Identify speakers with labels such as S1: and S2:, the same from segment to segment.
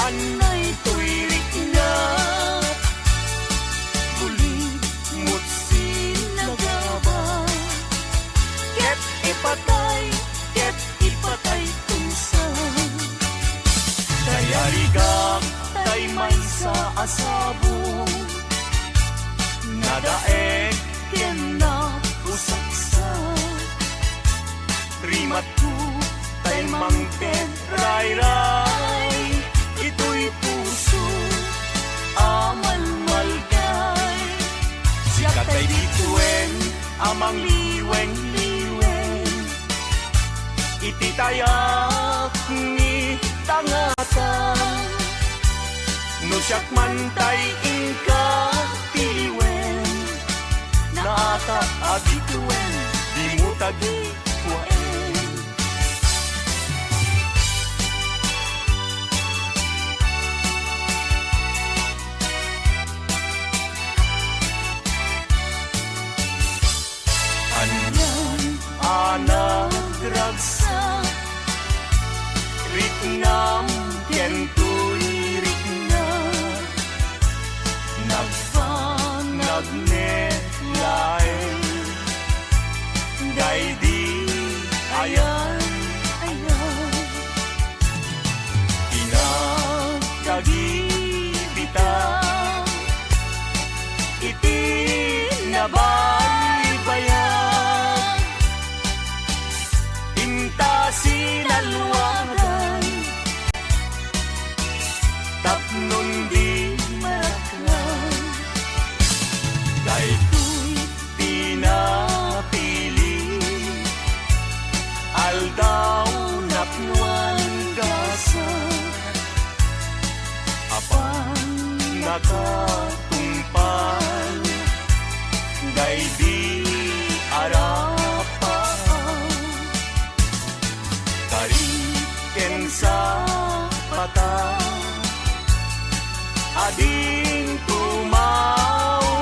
S1: anay tuirik na bulig mutsin nagaba ket ipatay tunsan tayarigak tay may sa asabong nadaek ken na usaksa rimat ko tay mangten ray-ray ito'y puso amalmalgay siya tay bituen amang liweng-liweng ititayak ni tangatan no siyak man tay ingka tiliwen naata abituen di mo tagi kuwaen nagragsak ritnam kento'y ritna nagfanagnetlay daydi ayan pinagkagibitang iti nabaybayan sinalwagan tapnon di maraklan daytoy pinapili aldaw napnuan gasa apan nakatungpal daydi sa pata ading tumawag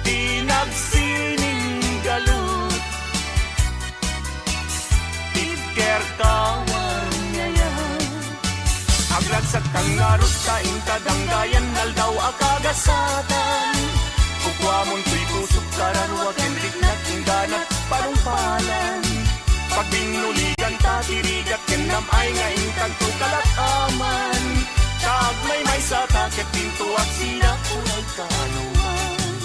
S1: tinagsining galut tidker kawar ngayan aglagsak kang narot sa intadanggayan naldaw akagasatan kukwamon tuy kusok kararwa kendik na tingganat parumpalan pagbinuligan tatirigat kenam ay nga inkanto kalat aman kagmay may sa taket pinto at sila kulay kanuman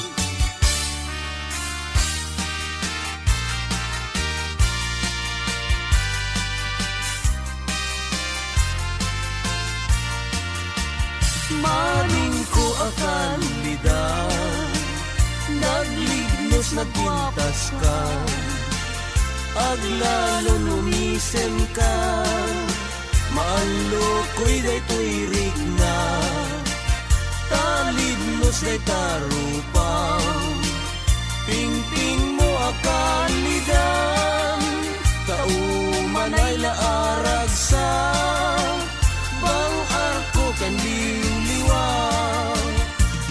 S1: maring ko akalidad naglignos nagpintas ka aglalo numisem ka maalo ko'y daytoy rigna talidnos day tarupang pingping mo akalidan kauman ay laarag sa bang arko kan liwliwang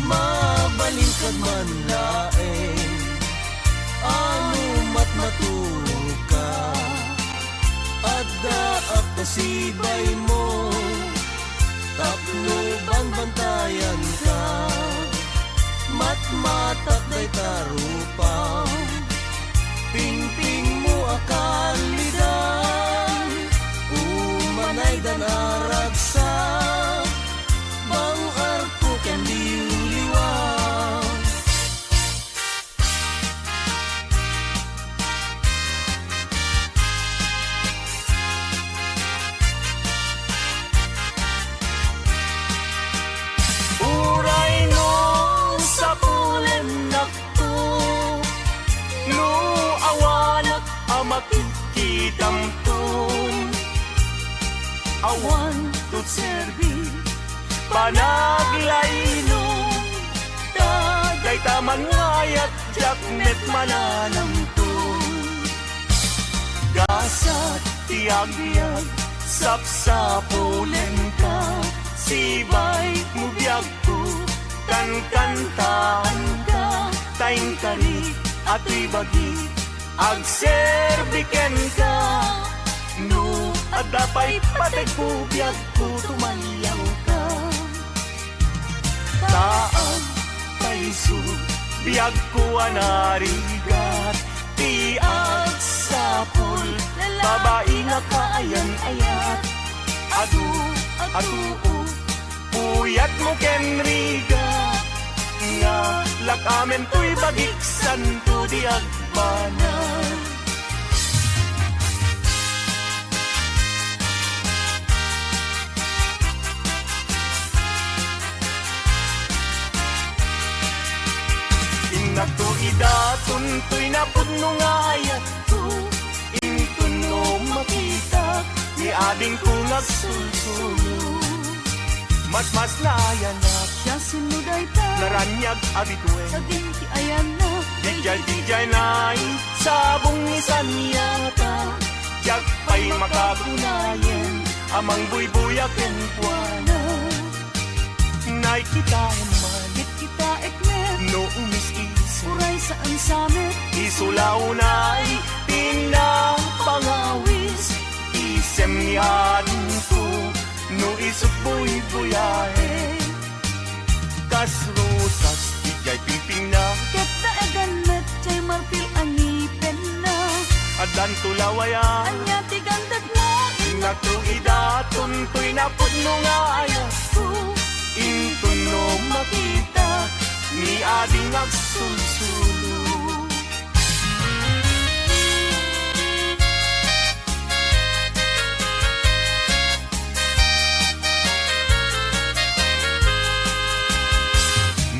S1: mabalingkad man laeng ano matmatulog daap kasibay mo tapno banbantayan ka matmatak day tarupang pingping mo akalidan umanay dan aragsa bang arko ken liwliwang makikidamtun awan tut serbi panaglainong tagay taman ngayat jaknet mananamtun gasat tiag-biag sapsapulen ka sibay mo biyag ko kan-kantaan ka tayong tarik at ibagi agserbiken ka no at dapay patay ko biyag ko tumalyaw ka. Taang taiso biyag ko anarigat, tiag sapul babae nga kaayan-ayat. Adu puyat mo kenriga nga lakamen to'y bagiksan to di agbana. Inak to idatun to'y napudno nga ayat to, intun no makita ni ading ko nagsulsulo. Mas nayanak
S2: Siya sinuday ta
S1: naranyag abitue
S2: sa dinti ayan na
S1: Dijay na'y sabong isan yata, jag pa'y makagunayan amang buybuyaken puana. Nay kita man
S2: Git kita ekmet
S1: no umis-isip,
S2: Uray saan samet
S1: isulaw na'y pinapangawis. Isem niyan ko no isuk buy-buyahe, kas rosas dijay piping na
S2: Ket na egan met chay marpil angipen na
S1: adan tulawayan.
S2: Anya tigandag mo
S1: Inak to idatun to'y napudno nga ayat ko, intun no makita ni ading agsulsulo.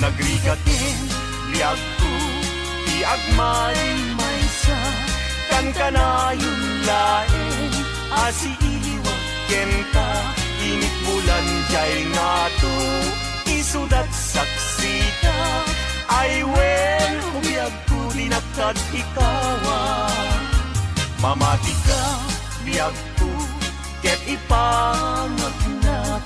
S1: Nagrigatin liag ko ti agmay sa kan kanayun laeng asi iliwag ken ka init bulan jay nga to isudat saksi ka. Ay wen umiyag ko dinakad ikawa, mamati ka biyag ko ket ipangagnat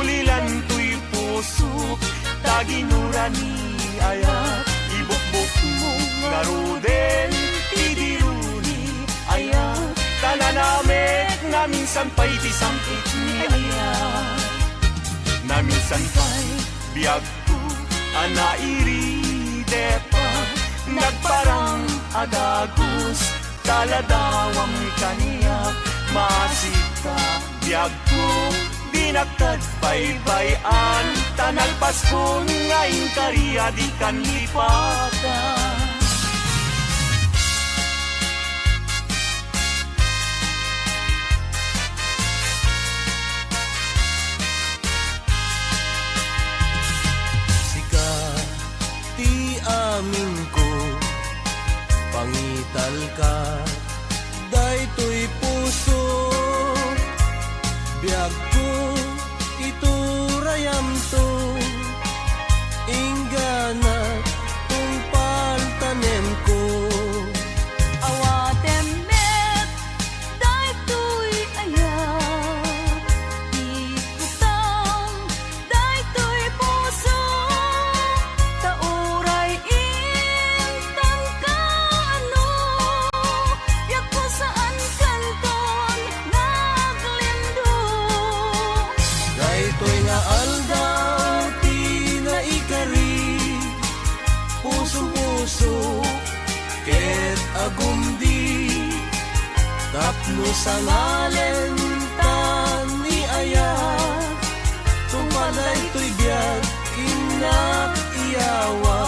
S1: ulilan to'y pusok taginuran ni ayat. Ibukbuk mo nga ruden idiruni ayat, tananamek na minsan pa'y disangkit ni ayat. Na minsan pa'y biyag ko anairi depa, nagparang adagos taladawang kaniya. Masika biyag ko dinakad baybayan, tanalpas ko ngayon kariya di kan lipatan.
S3: Sika ti amin ko, pangital ka, daytoy puso, biyag ko iturayam to, inggana tungpal tanem ko.
S2: Awatem met daytoy ayat, ikutang daytoy puso, tauray intang kaano, yak ko saan kanton naglindo.
S3: Daytoy nga aldaw ti naikari, puso-puso ket agumdi, tapno sa ngalen tan ni ayat, tumalay to'y biyag inak iyawa,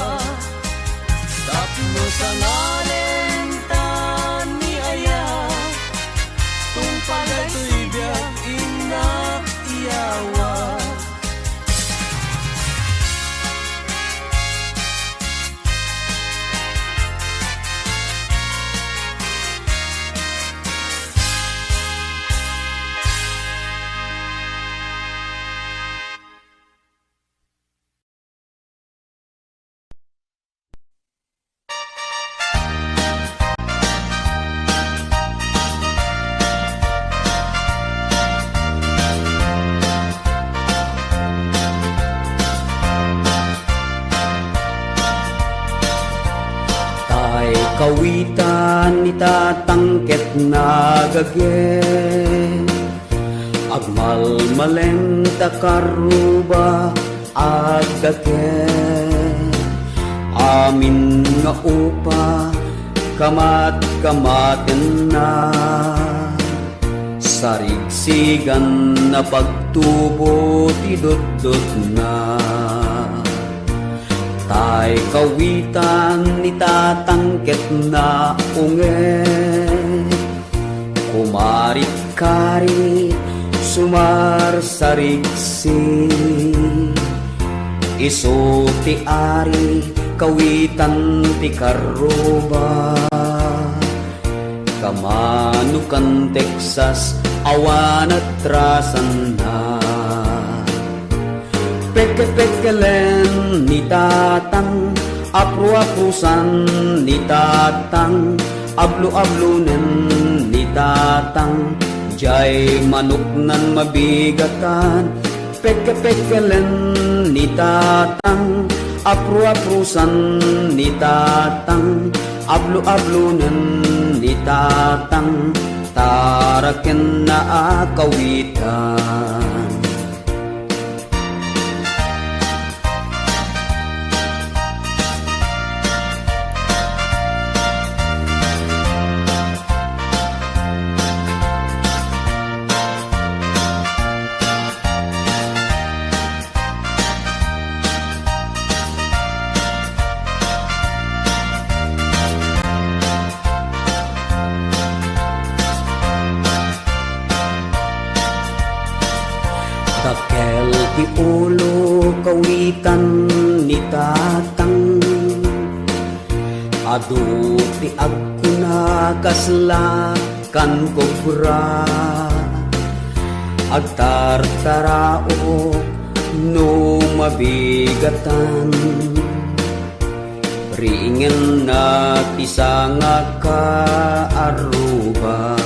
S3: tapno sa ngalen tan ni ayat, tumalay to'y biyag inak iyawa.
S4: Kawitan itatangket nagagyen,
S3: Malmaleng takaruba agdaken, amin nga upa kamat-kamaten na, sarigsigan na pagtubo tidot-dot na. Tay kawitan ni tatangket na unget, kumarit-karit sumar sarigsi, iso ti ari kawitan ti karuba, kamanukan Texas awan at rasan na. Peke-pekelen ni tatang, apru-aprusan ni tatang, ablu-ablunen ni tatang, jay manok nan mabigatan. Peke-pekelen ni tatang, apru-aprusan ni tatang, ablu-ablunen ni tatang, taraken na akawitan. Takel ti ulo kawitan ni tatang, adu ti agkuna kaslakan kobra, agtartarao no mabigatan, ringen na ti sanga kaaruba.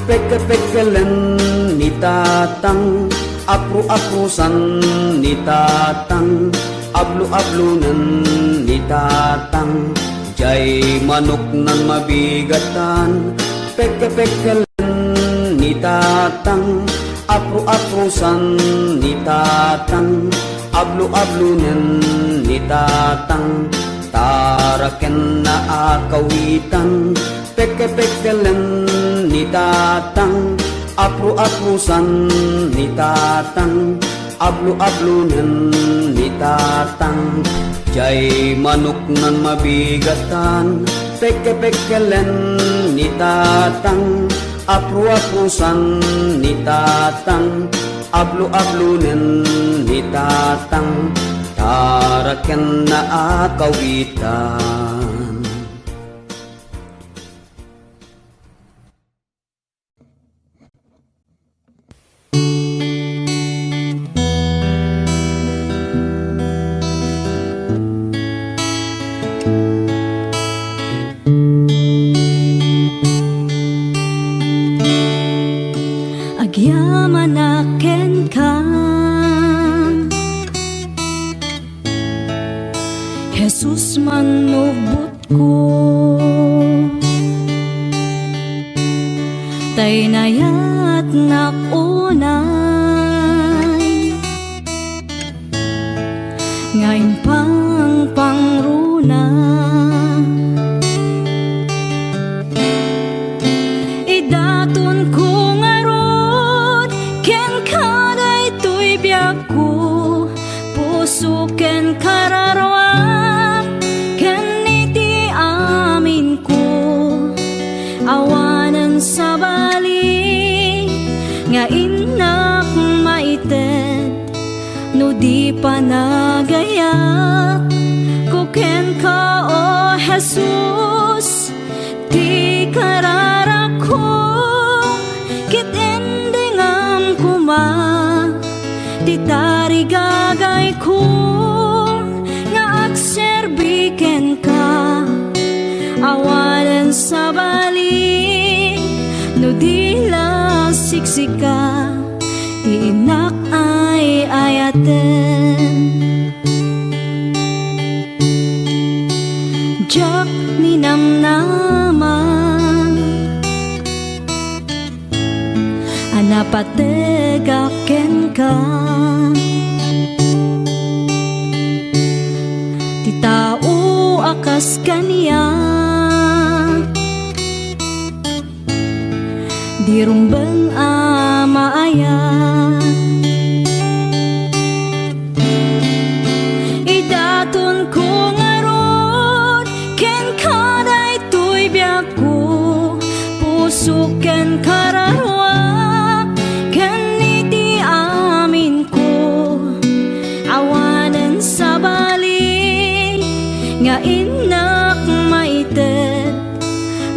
S3: Peke-pekelen ni tatang, apru-aprusan ni tatang, ablu-ablunan ni tatang, jay manok nan mabigatan. Peke-pekelen ni tatang, apru-aprusan ni tatang, ablu-ablunan ni tatang, taraken na akawitan. Peke-pekelen ni tatang, apru-aprusan ni tatang, ablu-ablunen ni tatang, jay manok nan mabigatan. Peke-pekelen ni tatang, apru-aprusan ni tatang, ablu-ablunen ni tatang, taraken na akawitan.
S2: Agyamanaken ka, Jesus manubot ko, tay nayat nakunay, ngayon pang pangruna. Idaton ko puso ken kararwak ken iti amin ko, awanan sa bali nga inak maited, no di pa nagayak ko ken ka o Jesus, ti kararak ko kit endingam kuma, ti tarigagay ko nga agserbiken ka, awalan sa bali no di siksika, ti inak ay ayaten. Jak ni namnama anapategaken ka. Ti tao akas kaniya, di rumbeng amaaya. Idaton ko ngaron ken kaday tuy biyak ko, puso ken kararwa ken iti amin ko. Awanan sa bali nga inak maitet,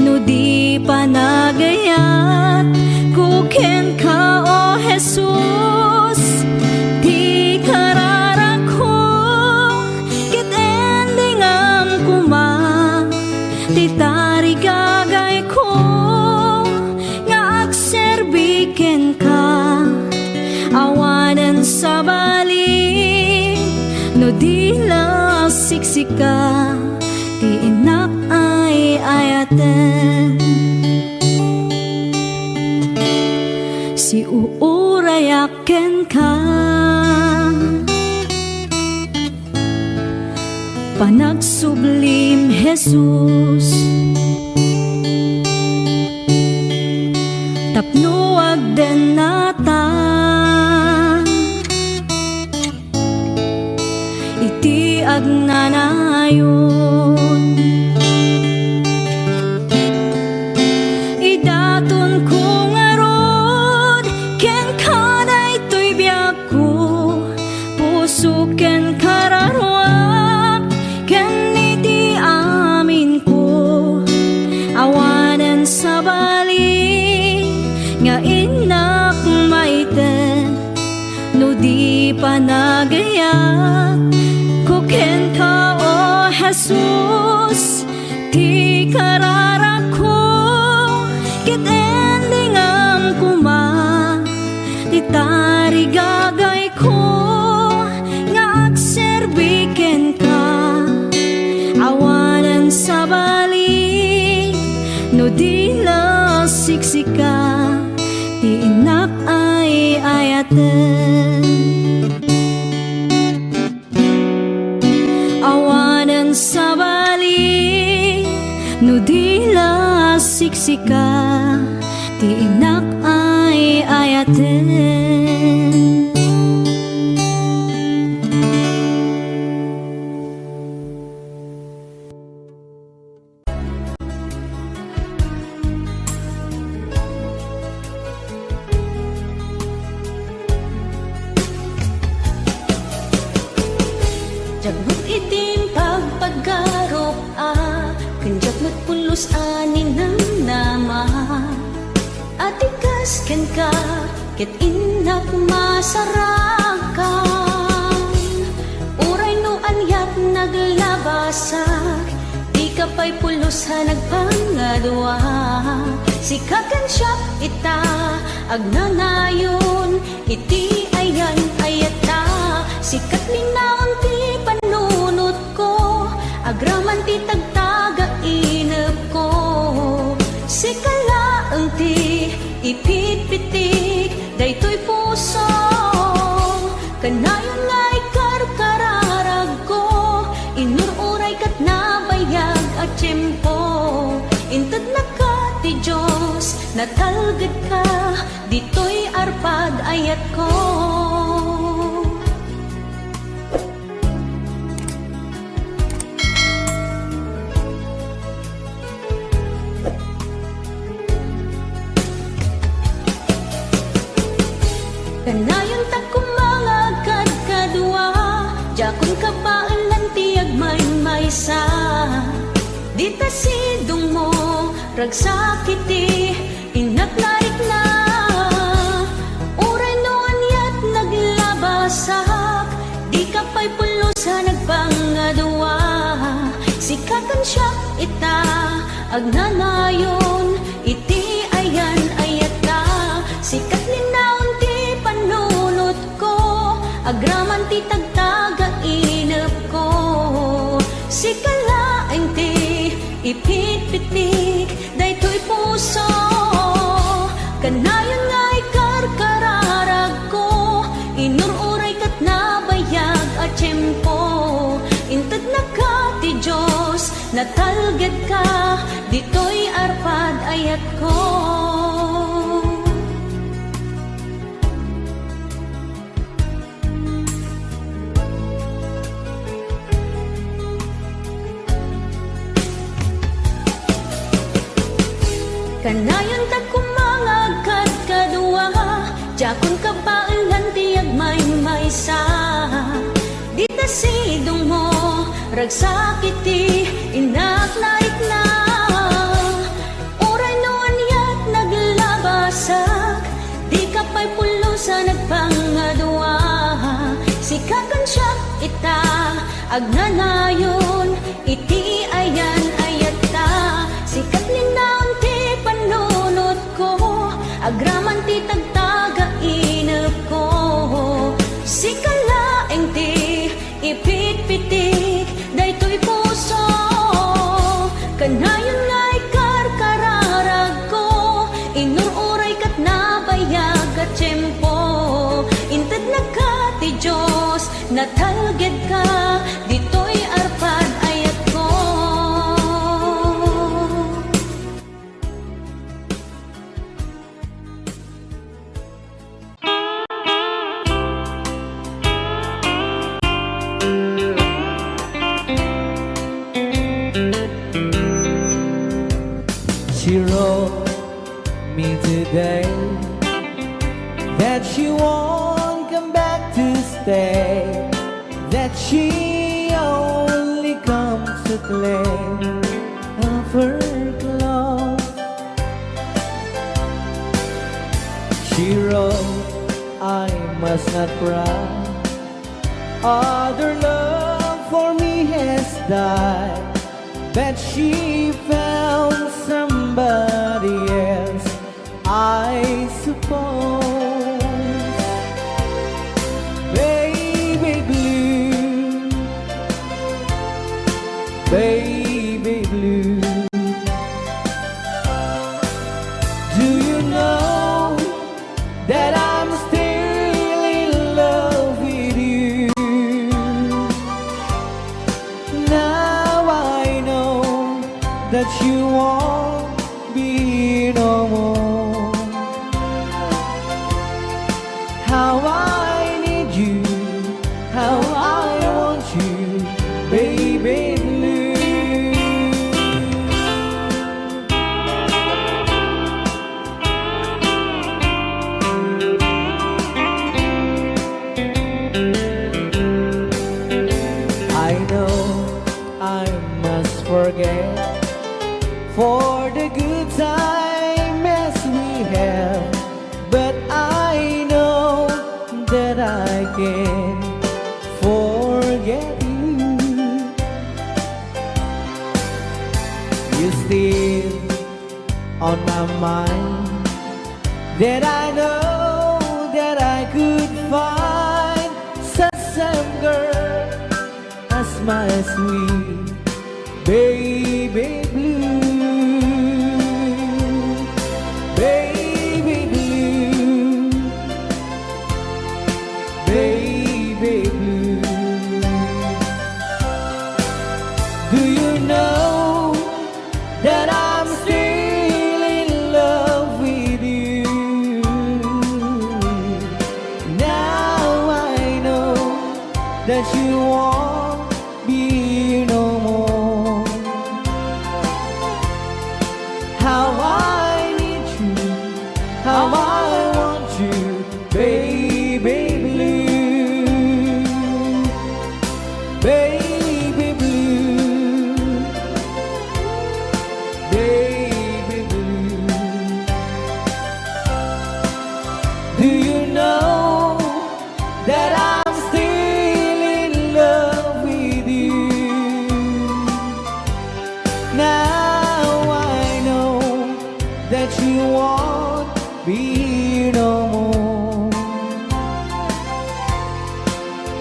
S2: no di panagayat ko ken ka o Jesus. Di kararak ko ket endingam kuma, ti tarigagay ko nga agserbiken ka. Awanan sa bali no di lasiksika, ti inak ay ayaten. Si uurayaken ka, panagsublim Jesus. Tapno agden nata, iti agnanayon. Idaton ko ngarod ken kaday tuy biyak ko, puso ken kararwa ken iti amin ko. Awanan sa bali nga inak maiten, no di panagayat ko ken ka o Jesus. Ti kararak ko ket endingam kuma, ti tarigagay ko nga agserbiken ka. Awanan sa bali no di lasiksika, ti inak ay ayaten. Awanan sa bali no di lasiksika, ti inak ay ayaten.
S4: Jagmut itim pagpagarop kenjak matpulos anin ng nama. Atikas ken ka ket inak masarakan. Uray no anyat naglabasak, di ka pa'y pulos ha nagpangadwa. Sikakan siya ita agnanayon, iti ayan ayata. Sikat linaon ti panunot ko, agraman ti tagtaga ineb ko. Sikalaang ti ipitpitik, daytoy puso. Kanayon nga'y karkararag ko, inururay kat nabayag at tiyempo. Intad na ka ti Diyos, natalgad ka, dito'y arpad ayat ko. Kanayon takum mga kadkadwa, jakon kapaalan tiyag maysa. Dita sidong mo, ragsakiti, inaknarik na. Uray no anyat naglabasak, di ka pa'y pulos ha nagpangadwa. Sikatan siya ita, agnanayon, iti ayan ayata. Sikat linaon ti panunot ko, agraman ti tagtaga ineb ko. Sikalaeng ti ipitpitik, daytoy puso. Kanayon nga'y ka natalged ka, dito'y arpad ayat ko. Kanayon ta kumangagkat kadua, jakon ka baalan tiyag may maysa. Dita sidong mo, ragsakiti, inak laik na. Uray noon yat naglabasak, di ka pa'y pulo sa nagpangadua. Sikakan siya ita, agnanayon, iti ayan ayat ta. Sikat linaon ti panunod ko, agraman ti tagtaga inap ko. Sikalaeng ti ipit-pitik, daytoy puso. Kanayon nga'y karkararag ko, inururay kat nabayag at tiyempo. Intad na ka ti Diyos, natalged ka, dito'y arpad ayat ko.
S5: She wrote me today that she won't come back to stay, that she only comes to claim of her clothes. She wrote, I must not cry, other love for me has died, that she found somebody else, I suppose. Baby blue, baby blue, do you know that I'm still in love with you? Now I know that you won't be no more. How I need you, how I want you, baby blue. I know I must forget for the good time as we have, but I know that I can forget you. You're still on my mind, that I know that I could find such some girl as my sweet baby blue. Baby blue, baby blue, do you know that I'm still in love with you? Now I know that you won't be no more. How I need you, how I want you, baby blue, baby blue, baby blue. Do you know that I'm still in love with you? Now I know that you won't be no more.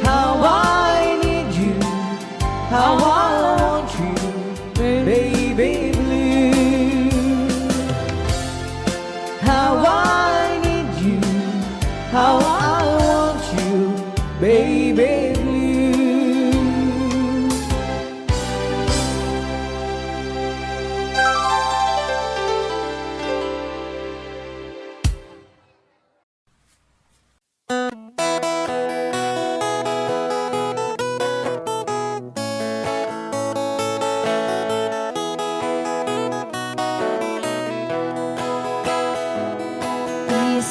S5: How I need you, how I want you, baby blue. How I need you, how I want you, baby blue.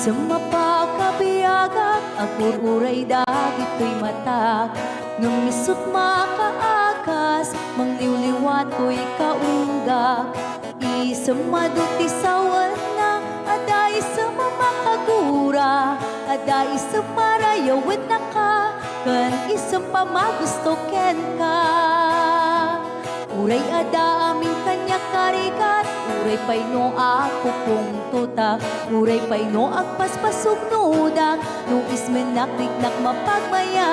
S4: Isang mapakabiyagak, agur-uray dagito'y matak. Nung misut makaakas, mangliwliwat ko'y kaunggak. Isang maduti sawan na, ada isang mamakagura. Ada isang marayawit na ka, kan isang pamagusto ken ka. Uray ada aming kanya karikat, uray pa'y no ako kong tutak. Uray pa'y no agpaspasog nudak, no ismenakliknak mapagmayan.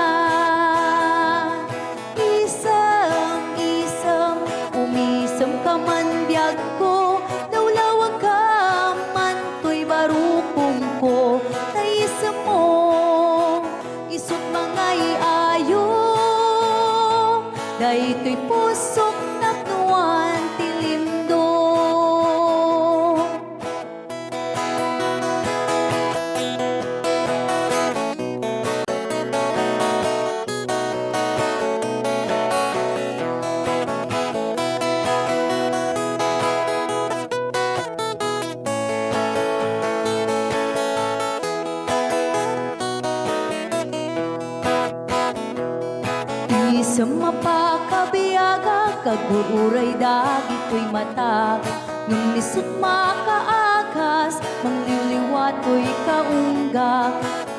S4: Isam, umisam ka man biyag ko, nawlawag ka man to'y barukong ko. Naisam mo, isut mga iayo, dahito'y pusok naknuan tilindo. Isang mapakabiyaga, kagururay dagito'y matak. Nung nisut makaakas, mangliliwat ko'y kaunggak.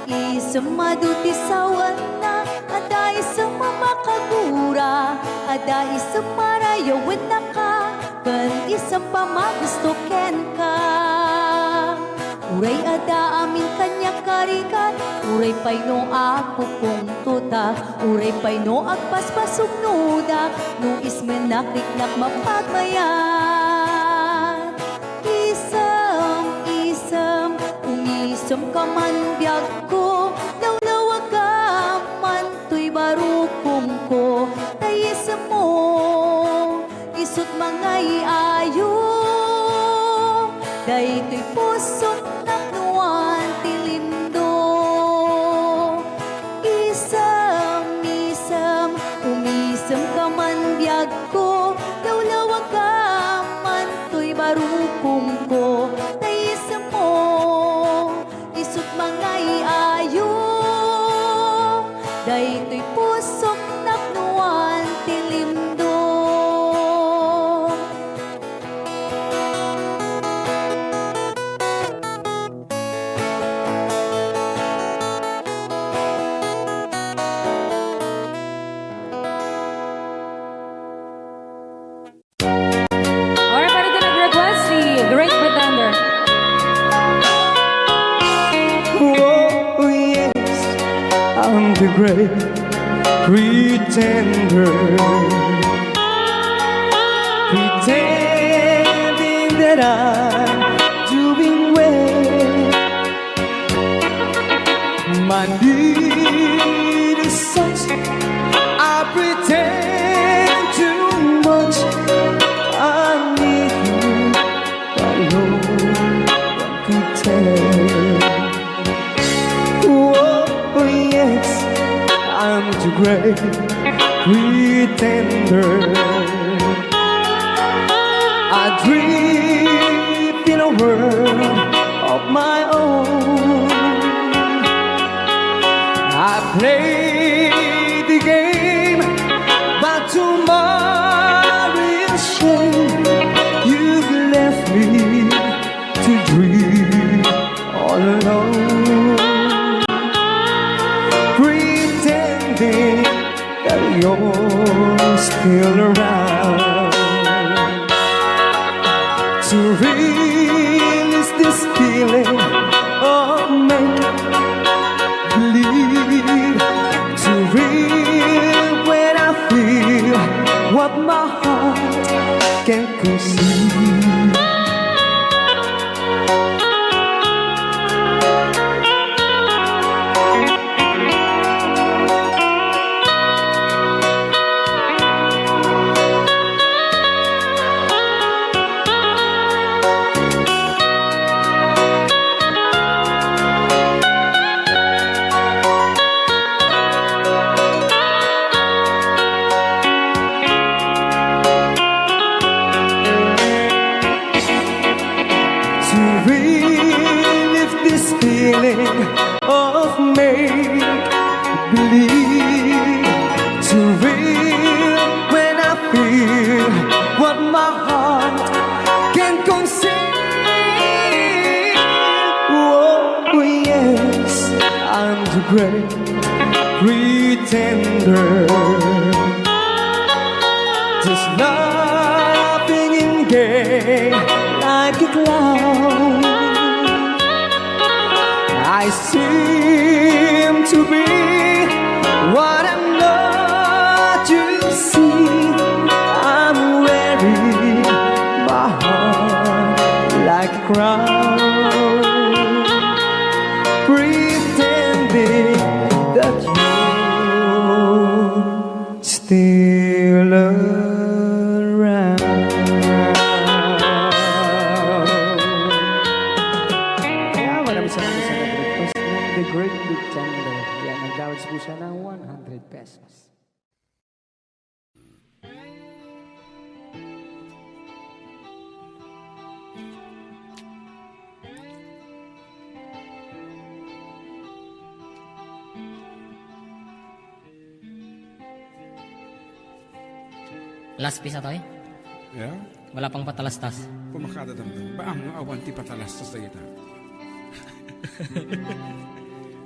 S4: Isang maduti sawan na, ada isang mamakagura. Ada isang marayawit na ka, kan isang pamagusto ken ka. Uray ada amin kanya karikat, uray pa'y no ako kong tutak. Uray pa'y no agpaspasog nudak, no ismenakliknak mapagmayan. Isam, umisam ka man biyag ko, nawlawag ka man to'y barukong ko. Tayisam mo, isut mga iayo, dahito'y pusok naknuan tilindo. Isam, umisam ka man biyag ko, nawlawag ka man to'y barukong ko. Naisam mo, isut mga iayo, dahito'y pusok naknuan tilindo.
S6: Alright, para din nag-request si Great Pretender.
S5: Oh yes, I'm the great pretender, pretending that I'm doing well. My need is such, I pretend too much. I need you, but no one could tell. Oh yes, I'm the great pretender. I dream in a world of my own. I play the game, but tomorrow is shame. You've left me to dream all alone, pretending that you're still around. To release this feeling of make-believe, to real when I feel what my heart can't conceive. feeling of make-believe to real when I feel what my heart can conceive. Oh yes, I'm the great pretender, just laughing in gay like a clown. I seem to be what I'm not, you see. I'm wearing my heart like a crown, pretending that you're still around. Kaya maraming salamat sa nag-request ng The Great Pretender. Yan, nag-awards po siya ng 100 pesos.
S7: Last piece na to eh.
S8: Ya,
S7: Wala pang patalastas.
S8: pumakada damdam. Ba ang awan ti patalastas na kita.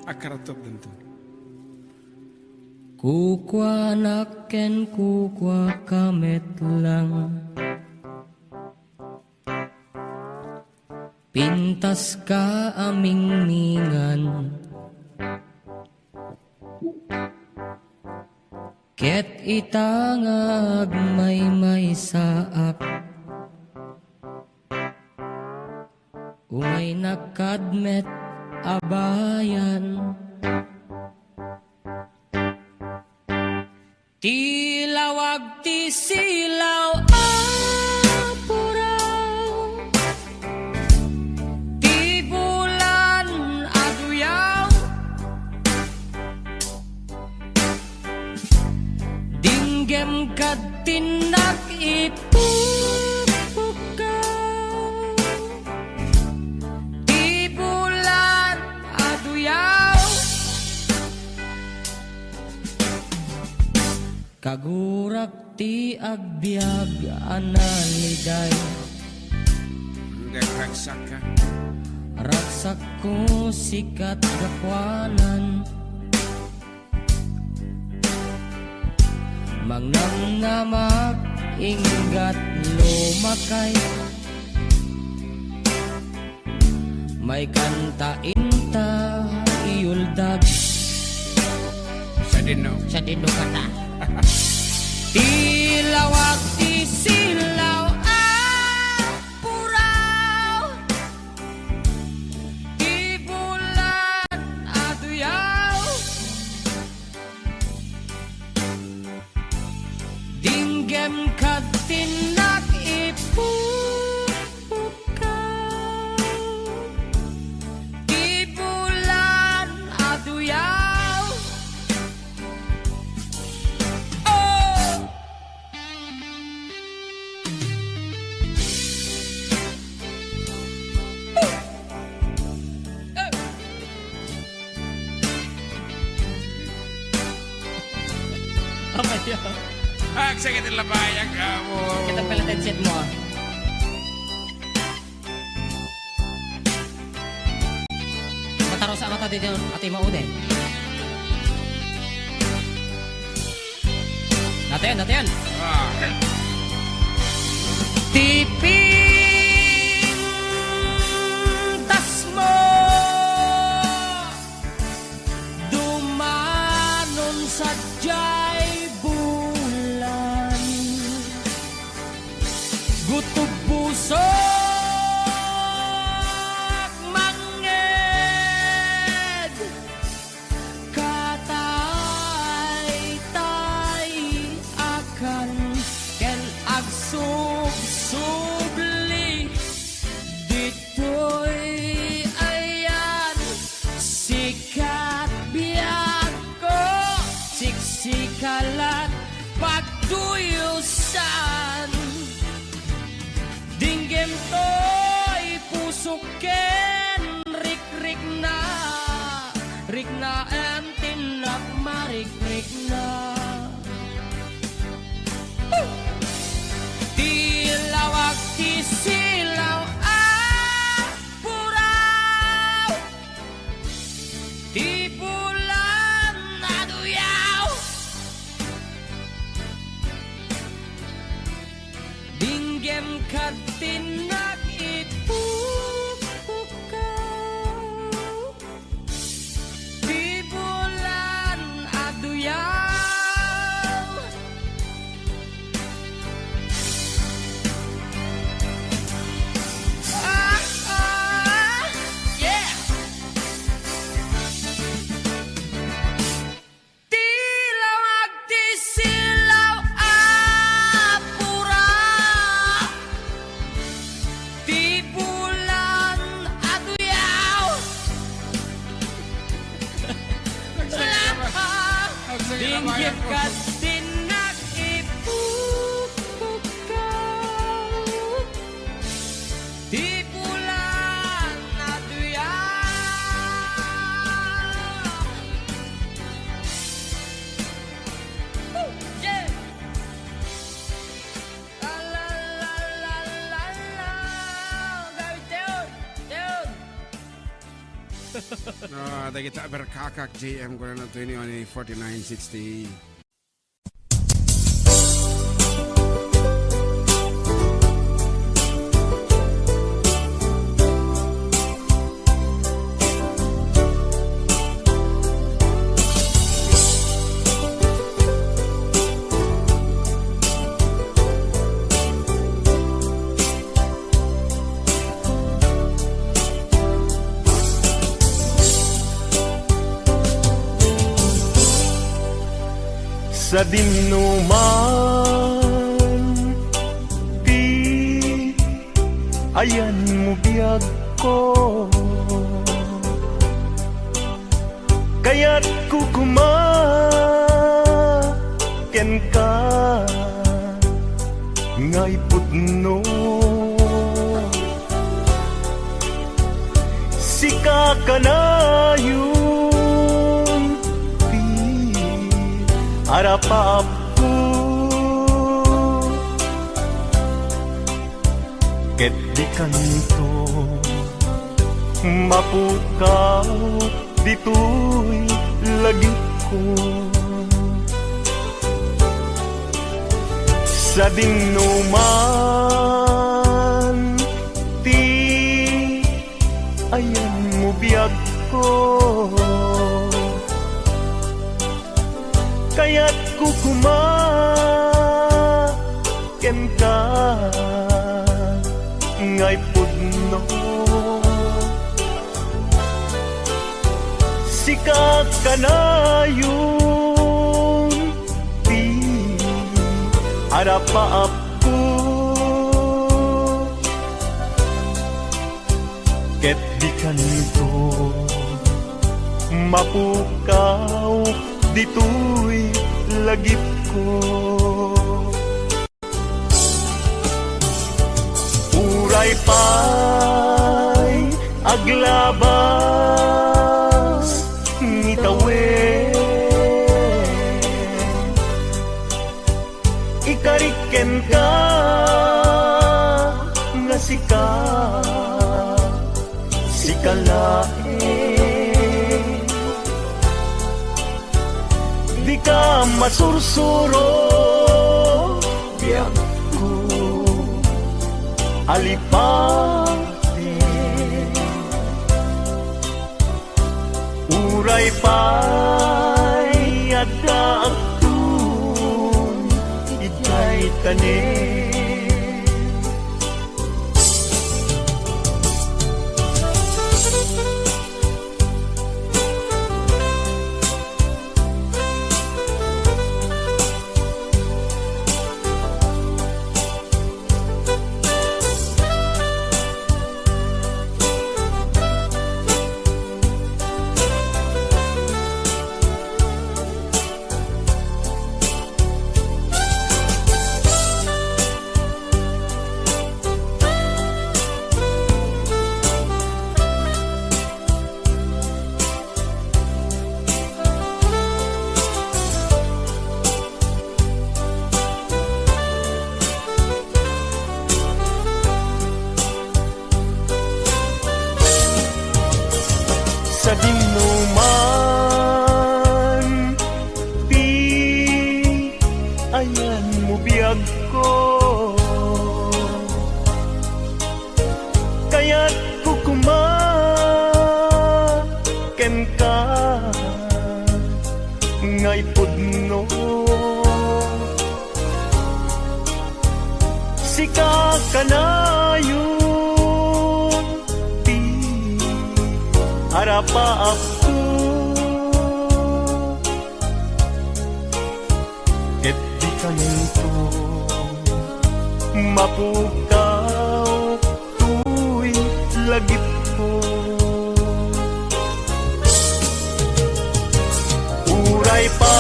S8: Akaratop danto.
S7: Kukwa naken kukwa kamet lang. Pintas ka aming mingan. Ket itangag may saak. Umay nakadmet abayan. Tilawag ti silaw apuraw. Ti bulan aduyaw. Dinggem kad tinak ipupukaw. Ti bulan aduyaw. Kagurak ti agbyag analiday.
S8: Hindi ragsak ka.
S7: Raksak ko sikat gakwanan. Mangnamnamak inggat lumakay. May kanta inta iuldag.
S8: Sa dino.
S7: Sa dino kata. Tilawag ti silaw apuraw. Ti bulan aduyaw. Dinggem kad tinak ipupukaw. Ti bulan aduyaw.
S8: Sakit ang labayan ka mo.
S7: Kitang pala headset mo. Mataro sa mata dito at imaude. Natin.
S8: Ah.
S7: Tiping tas mo dumanon sa jay bulan. Gutob puso manged katay-tay akan ken agsub-subli
S8: sige na ba
S7: Dinggit
S8: yan ko?
S7: ka tinag-ipukaw Di bulan na yeah! La la la la la la Gabi, Teon! Teon!
S8: Dagi ta berkakak JM ko na 21 4960.
S1: Sa dinuman di ayan mo biyag ko kaya't kukumaken ka ngay putno sika ka na yun harapap ko ket di kanto mapukaw dito'y lagit ko sa dinuman ti ayan mo biyag ko kaya't kukumaken ka ngay pudno sikat ka na yung di harapaap ko ket di kanto mapukaw dito'y lagip ko uray pa'y aglabas ngitawen ikariken ka nga sikalaen di ka masursuro biyak ko alipate uray pa'y adakun ikay tanin sa dinuman di ayan mo biyag ko kaya't kukumaken ka ngay pudno sika ka na yun di harapaap ko ket di kanto mapukaw tu'y lagip ko uray pa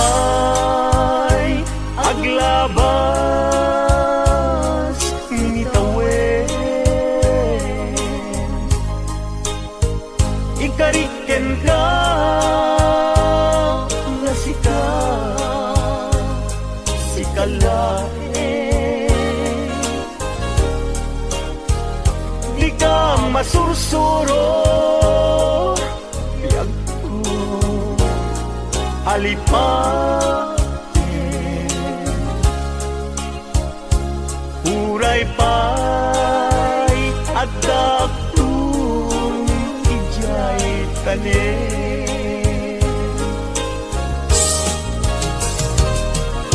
S1: nga si kalae. Di ka masursuro, biyag ko alipate. Uray pa'y adaptun ijay tanin.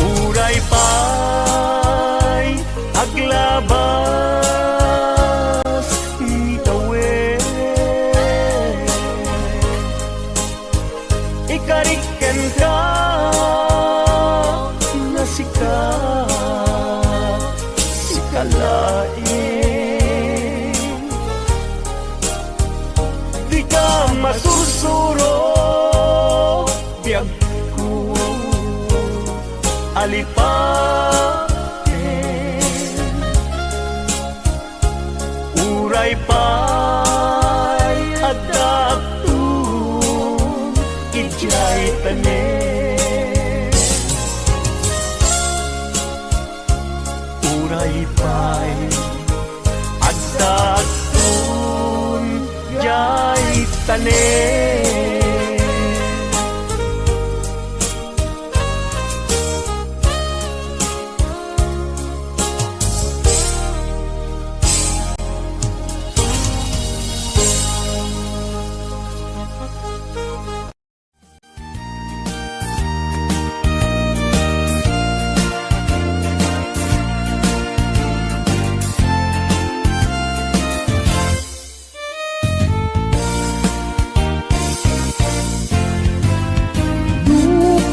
S1: Uray pa'y aglabas ni tawid. Ikariken ka na si kalain. Di ka masursuro, biyag ko alipatin. Uray pa'y adaptun ijay tanin. Uray pa'y adaptun ijay tanin.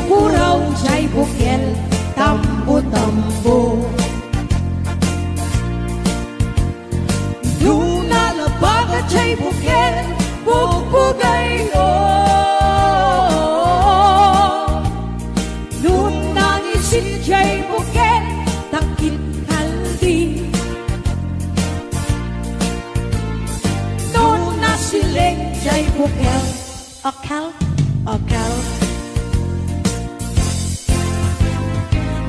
S4: Kuraw jay bukel, tambo-tambo. Luna labaga jay bukel, bukbugay o. Luna ngisit jay bukel, takit kaldi. Luna siling jay bukel, akal.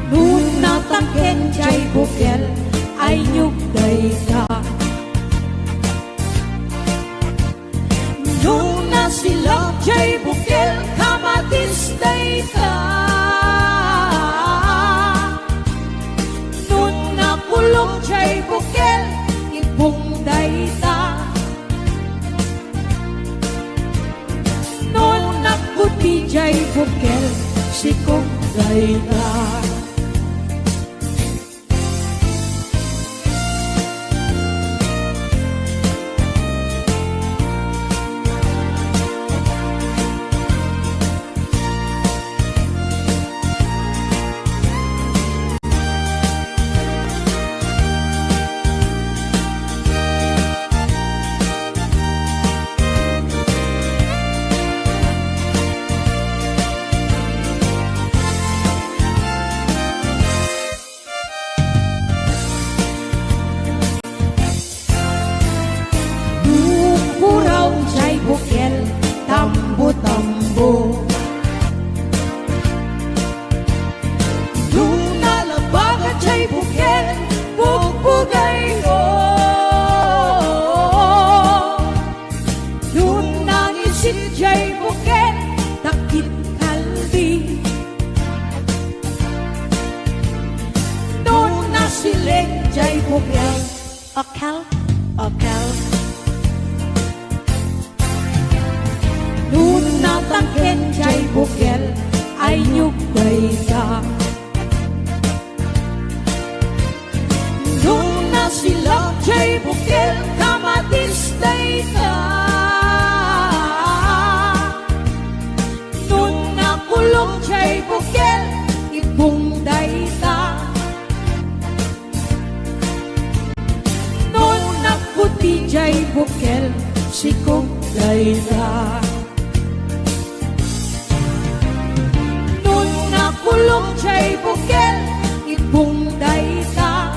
S4: Luna tangken jay bukel, ay nyugday ka. Luna silak jay bukel, kamatisday ka. Luna kulong jay bukel, ibungday ta. Luna kuti jay bukel, sikungday ta. Bukel, tambo-tambo. Luna labaga jay bukel, bukbugay o. Luna ngisit jay bukel, takit kaldi. Luna siling jay bukel, akal. Luna tangken jay bukel, ay nyugday ka. Luna silak jay bukel, kamatisday ka. Luna kulong jay bukel, ibungday ta. Luna kuti jay bukel, sikungday ta. Kulong jay bukel, ibungday ta.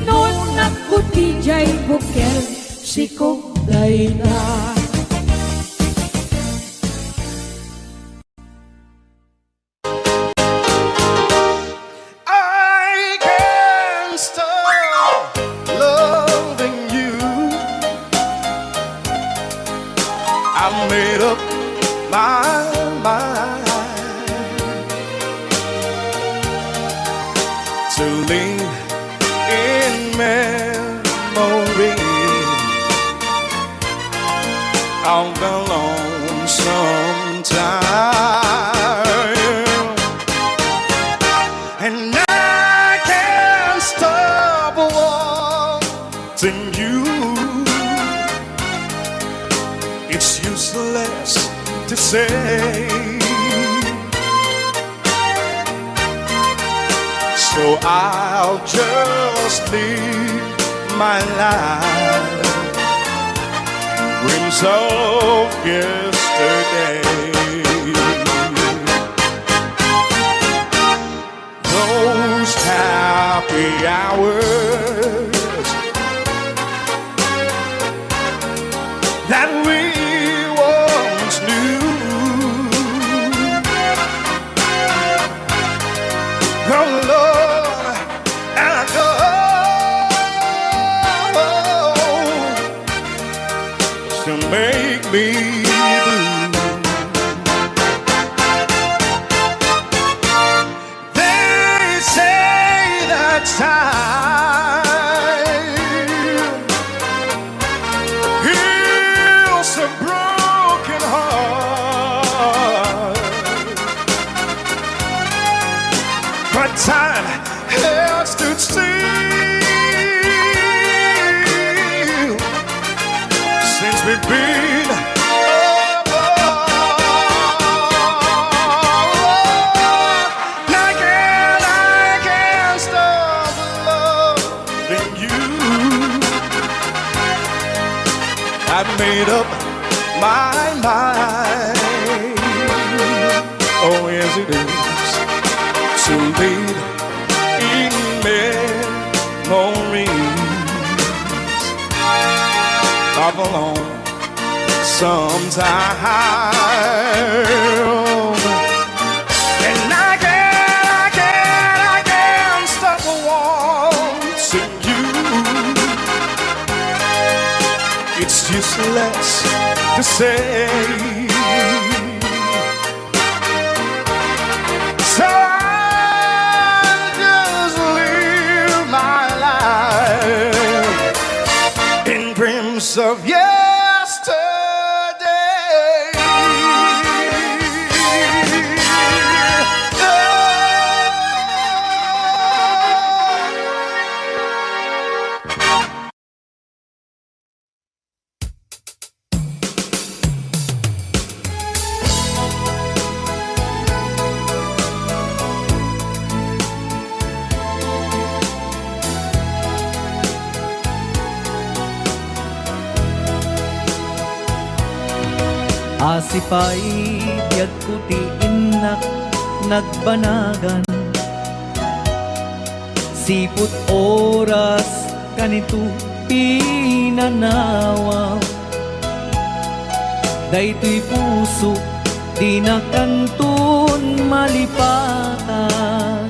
S4: Non nakuti jay bukel, sikog
S5: dayta.
S9: I can't stop loving you. I made up my mind to live in memory of the lonesome time, and I can't stop wanting you. It's useless to say, so I'll just live my life dreams of yesterday. Those happy hours that we once knew. Oh Lord, and I go to make me blue. They say that time heals a broken heart, but time has stood still since we've been apart. I can't stop loving you. I've made up my mind. Oh yes it is, to live in memories of a lonesome time, and I can't stop wanting you. It's useless to say, so I'll just live my life in dreams of yesterday.
S10: Asipay diag puti inak nagbanagan, siput oras kanito pinanawa. Daytoy puso di na kantun malipatan,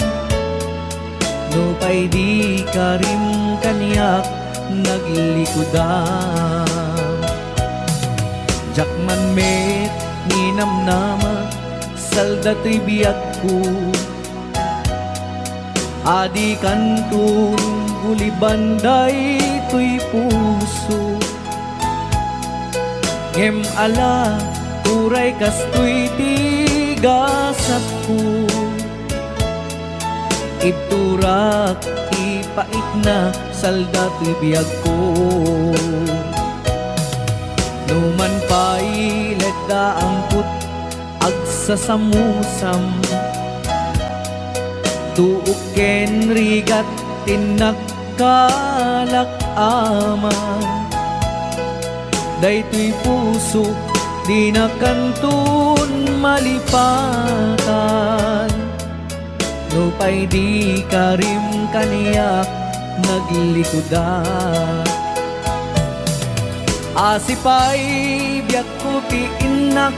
S10: no pay di karim kaniyak naglikudan. Jakman met ninamnama salda to'y biyag ko, adi kantun gulibanday to'y puso. Ngem ala uray kasto'y tigasat ko, ibturak ipait na salda to'y biyag ko. Numan pa'y ledda ang put agsasamusam, tuok ken rigat tinagkalak aman. Daytoy puso di na kantun malipatan, no pa'y di karim kaniyak naglikudan. Asipay biyak ko ti inak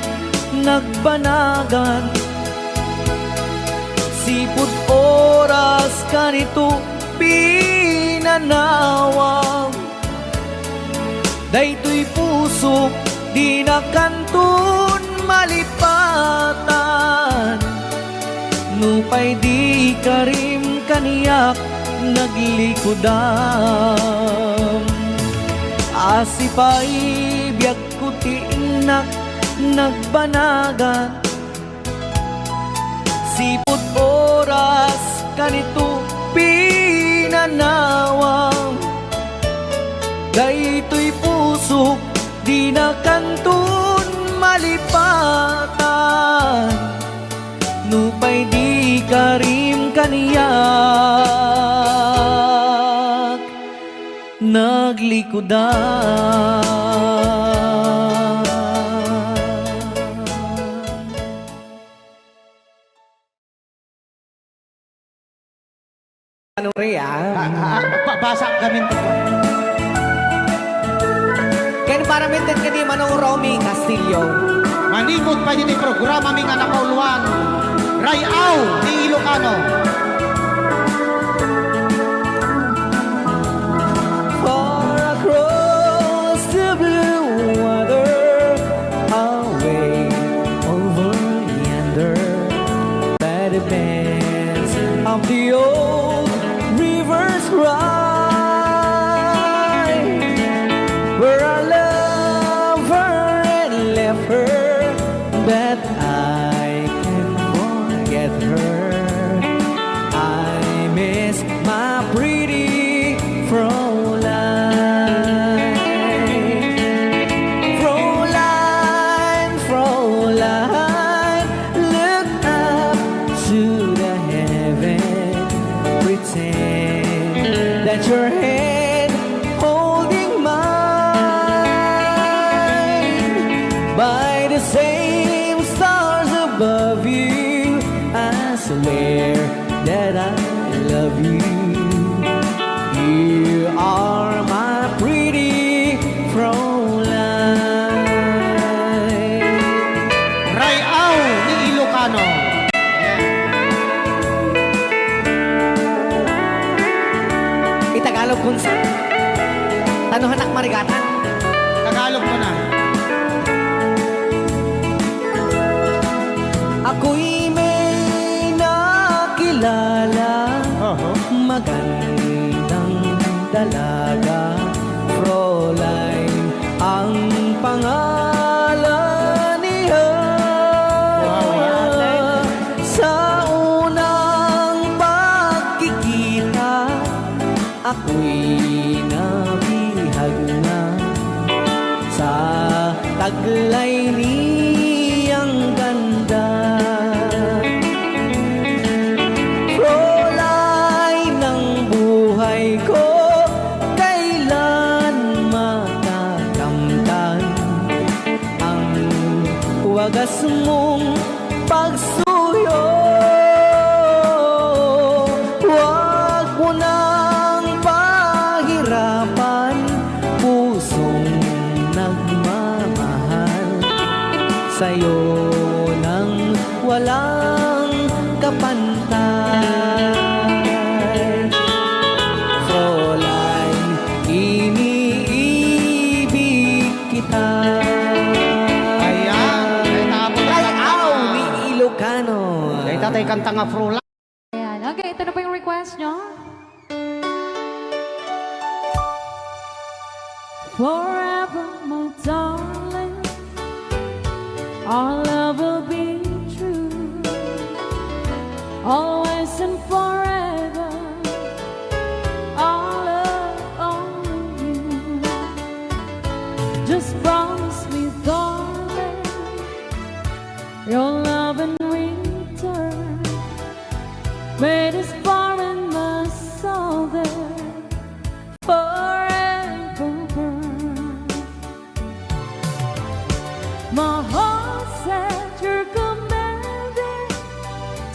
S10: nagbanagan, sipud oras kanito pinanawang. Daytoy puso di na kantun malipatan, nupay di karim kaniyak naglikodan. Asipay biyak ko ti inak nagbanagan, sipud oras kanito pinanawang. Daytoy puso di na kantun malipatan, nupay di karim kaniyak naglikodan.
S5: Ano rin
S10: Basa kami Ken para mintin ka di Manong Romy Castillo.
S11: Maningod pa din programa mi nga nakauluan. Rayaw ni Ilocano.
S10: Far across the blue water, away over yonder, by the banks of the old rivers ride, where I love her and left her, but I can't forget her. I miss my pretty Fräulein. Fräulein, Fräulein, look up to the heaven, pretend that your hand holding mine. By the same stars above you, I swear that I love you. You are my pretty Fräulein.
S11: Rayaw ni Ilocano.
S10: Itagalog kung sa tanuhanak marigatan.
S11: Tagalog mo na.
S10: Ako'y may nakilala, magandang dalaga, Fräulein ang pangalan niya. Sa unang pagkikita, ako'y nabihag na sa taglay niyang ganda. Fräulein ng buhay ko, kailan matakamtan ang wagas mong pagsuyo. Huwag mo nang pahirapan pusong nagmamahal sa'yo nang walang kapantay. Fräulein, iniibig kita.
S11: Ayan.
S10: Rayaw ni Ilocano.
S11: Kay tatay kanta nga Fräulein.
S6: Ayan. Okay, ito na po yung request nyo. Forever, my darling, our love will be true. Always and forever, our love only you. Just promise me, darling, your love in return. May this bar in my soul there forever burn. My heart said you're commanding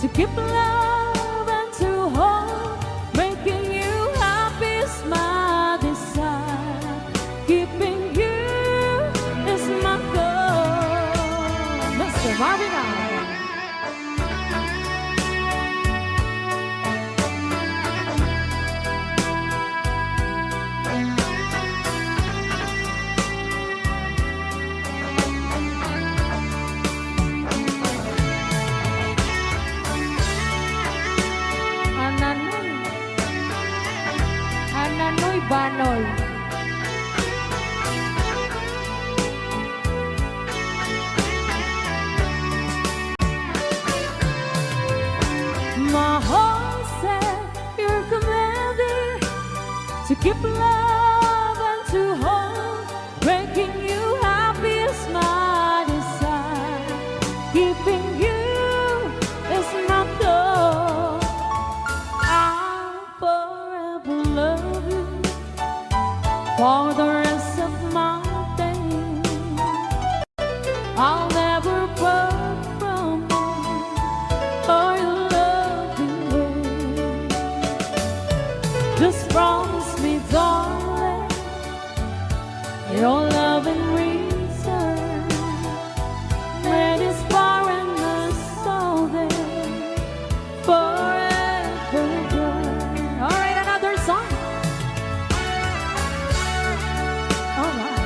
S6: to keep love and to hold, making you happy is my desire, keeping you Give love and to hold, making you happy is my desire. Keeping you is not all. I'll forever love you for the rest of my days. I'll never part from you or your loving way. Just promise me, darling, your love in return. May this barrenness all there forever burn. All right, another song. All right.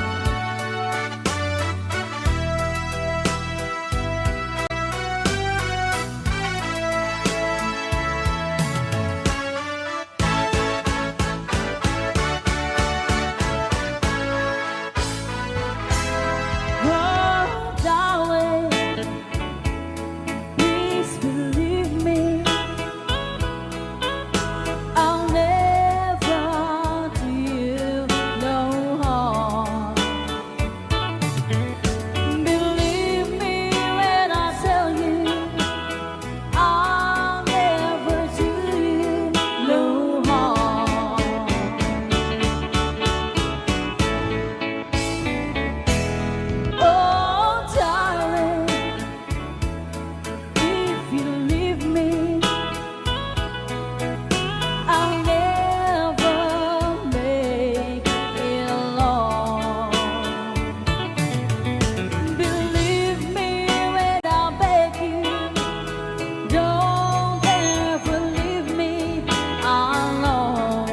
S6: Oh, darling, please believe me. I'll never do you no harm. Believe me when I tell you, I'll never do you no harm. Oh, darling, if you leave me, I'll never make it long. Believe me when I beg you, don't ever leave me alone.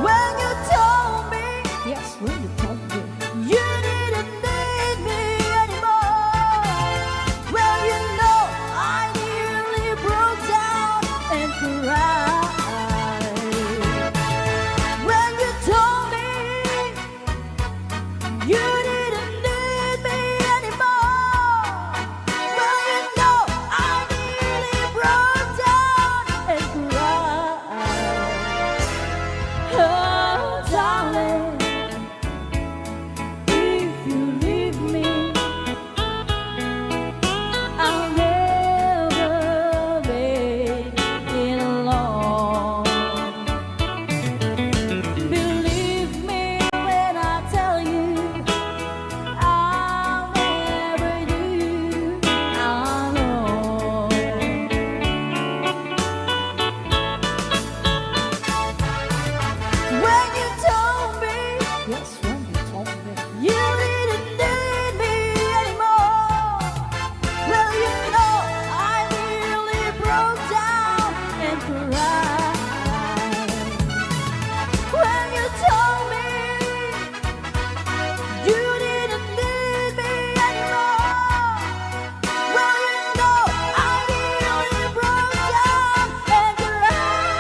S6: When you told me, yes, when you told me, you didn't need me anymore. Well, you know, I nearly broke down and cried. When you told me, you didn't need me anymore. Well, you know, I nearly broke down and cried. Oh, darling, if you leave me, I'll never make it alone. Believe me when I tell you, I'll never do you alone. When you told me, yes, when you told me, you didn't need me anymore. Well, you know, I nearly broke down and cried. When you told me, you didn't need me anymore. Well, you know, I nearly broke down and cried.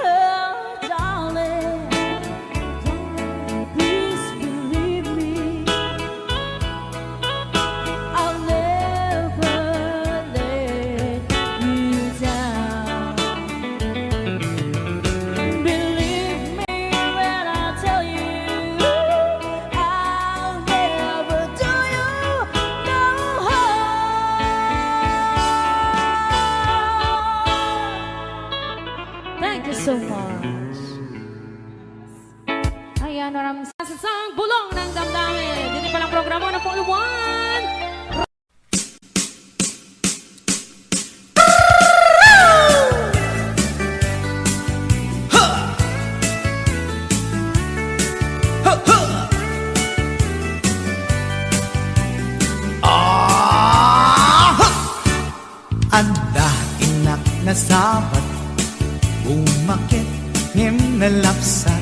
S6: Oh, darling, please believe me. I'll never let you down. Believe me when I tell you, I'll never do you no harm. Thank you so much. Ayan, maraming sasasang bulong ng damdamin. Dito palang programa na po, Luwan.
S1: Anda inak na sabat, umakit ngem na lapsat.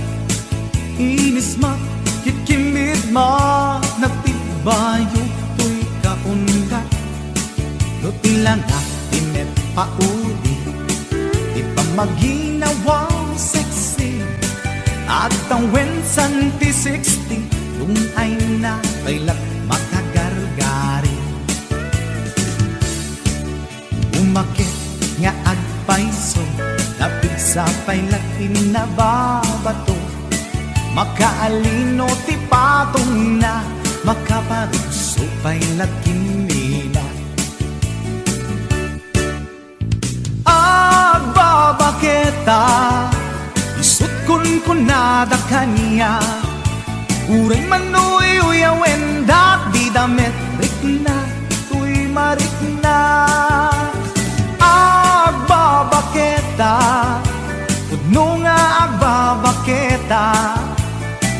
S1: Inis ma, kitkimid ma, nagtibayo to'y kaungat. No tila nga, tinet pauli, di pa maginawang sexy. At ang wensan ti 60, kung ay na, bailat makagargari.
S9: Sumakit nga agpaiso, lapig sa pailakin na babato. Makaalino ti patong na, makaparuso pailakin nila. Agbabaketa, isut kun nada kanya. Uray manuy uyawen dak di damit rikna, tuy marikna. Agbabaketa, udno nga agbabaketa,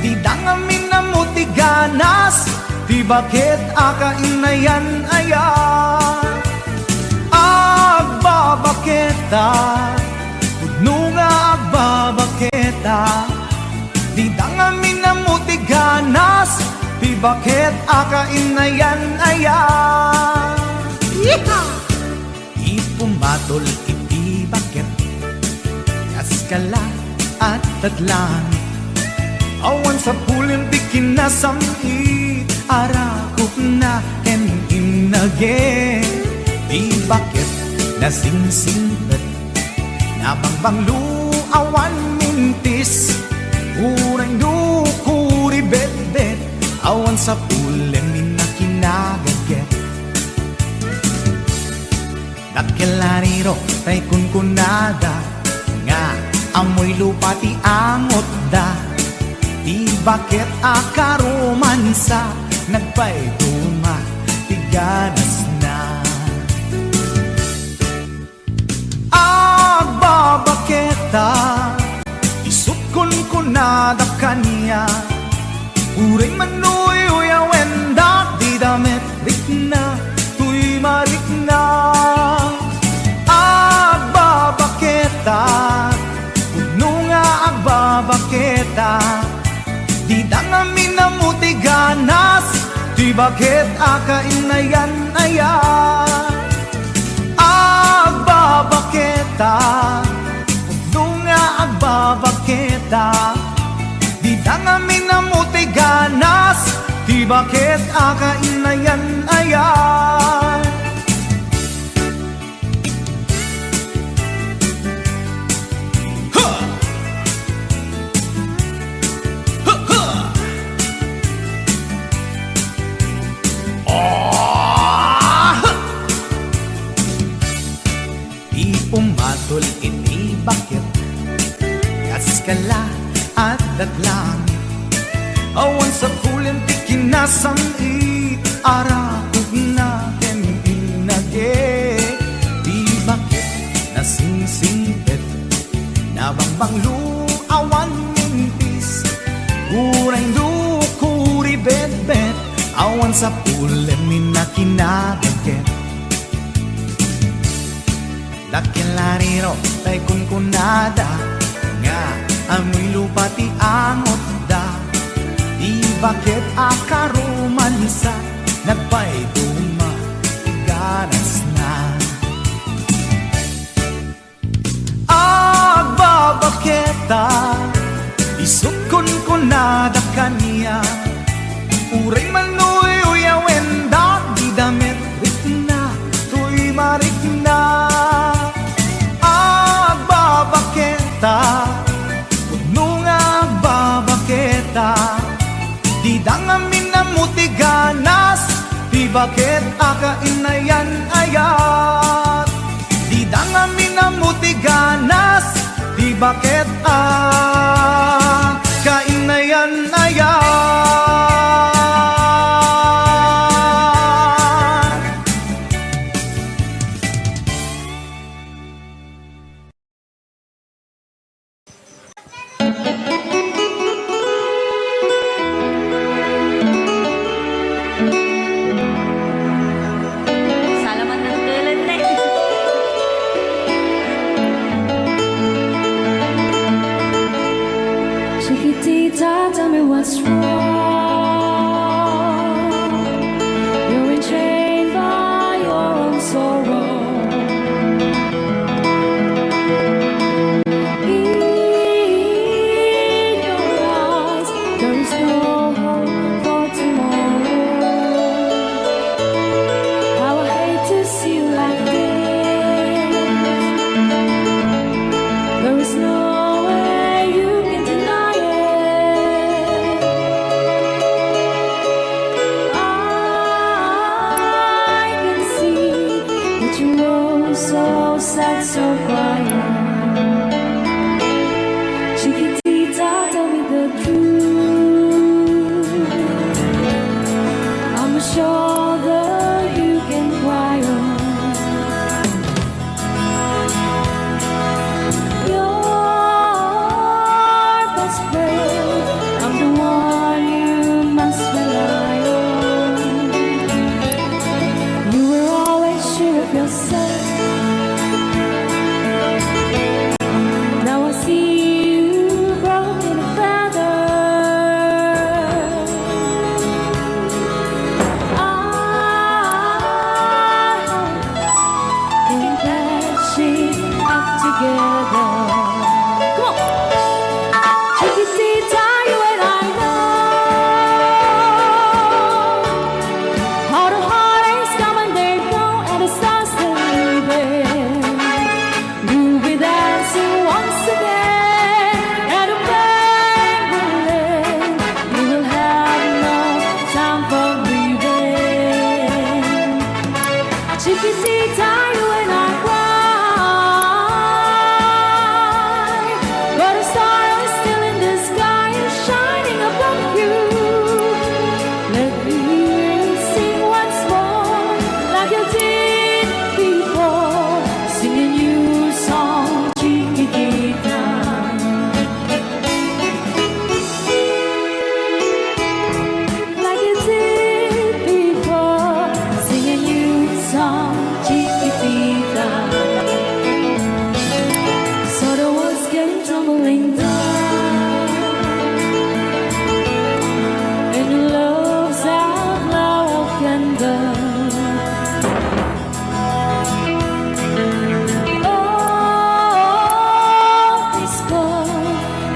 S9: di dangamin na muti ganas, di bakit akainayan aya. Agbabaketa, udno nga agbabaketa, di dangamin na muti ganas, di bakit akainayan aya. Ipumatol iti bakit, kaskala at tadlan. Awan sa pulin di kinasami, arakot na and inage. Di bakit nasingsingbat, nabangbanglu awan mintis. Urang dukuri bet-bet, awan sa pulin minakinagaget. Dakilariro tay kunkunada, nga amoy lupa ti amot da. Di bakit akaromansa, nagpaiduma, tiganas na. Agbabaketa, isut kunkunada kanya. Uray manuy uyawen dak di damit rikna, tuy marikna. Agbabaketa, udno nga agbabaketa, di dangamin na muti ganas, di bakit akainayan aya. Agbabaketa, udno nga agbabaketa, di dangamin na muti ganas, di bakit akainayan aya. Pumatol iti bakit, kaskala at datlang. Awan sa pulin ti kinasami, arakot na ken inage. Di bakit nasingsingpet, nabangbanglu awan mintis. Urang dukuri bet-bet, awan sa pulin minakinagaget. Dakilariro tay kunkunada, nga amoy lupa ti angot da. Di bakit akaromansa, nagpaiduma, ganas na. Agbabaketa, isut kunkunada kanya. Uray manuy uyawen dak di damit rikna, tuy marikna. Udno nga agbabaketa, di dangamin na muti ganas, di bakit akainayan ayat. Di dangamin na muti ganas, di bakit akainayan ayat.
S2: Salamat ng tulad na eh.
S4: Chiquitita, tell me what's wrong. You're enchained by your own sorrow. In your eyes, there is no hope for tomorrow. How I hate to see you like this.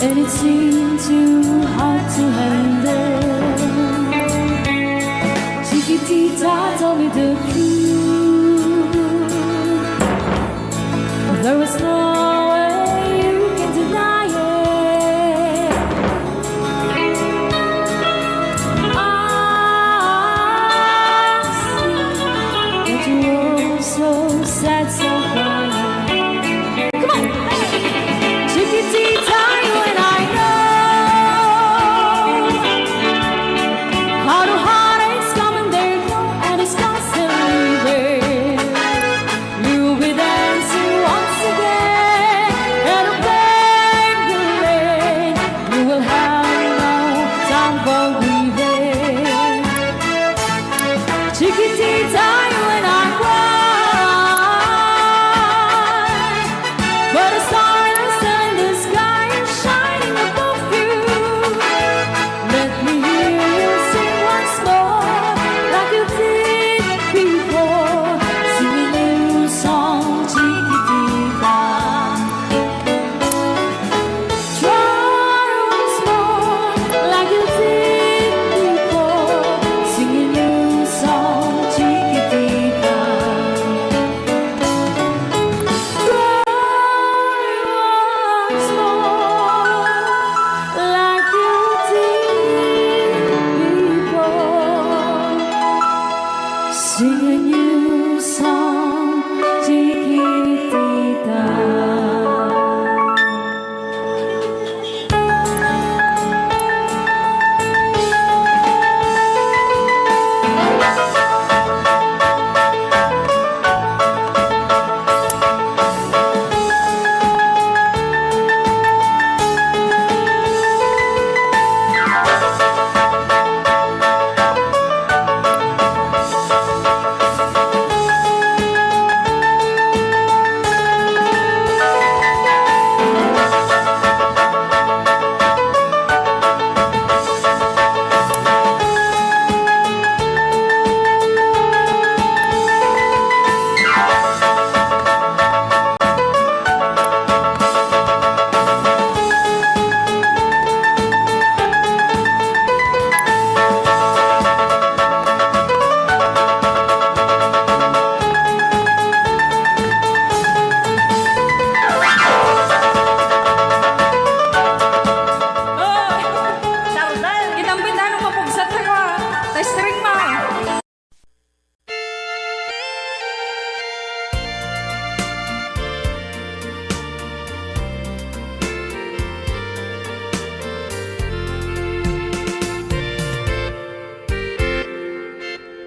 S6: and it seemed too hard to handle. Chiquitita told me the truth. There was no way you can deny it. I see that you were so sad, so crying. Come on, Chiquitita, you and I know how the heartaches come and they go, and it's constantly there. You'll be dancing once again in a paper lane. You will have no time for grieving. Chiquitita, you and I cry, but the stars in the sky are shining above you. Let me hear you sing once more, like you did before. Sing a new song, Chiquitita. Try once more, like you did before. Sing a new song, Chiquitita. Try once more, like you did before. Sing a new song, Chiquitita. Kitang pindahan ng mapugsat na ko. Testring mo.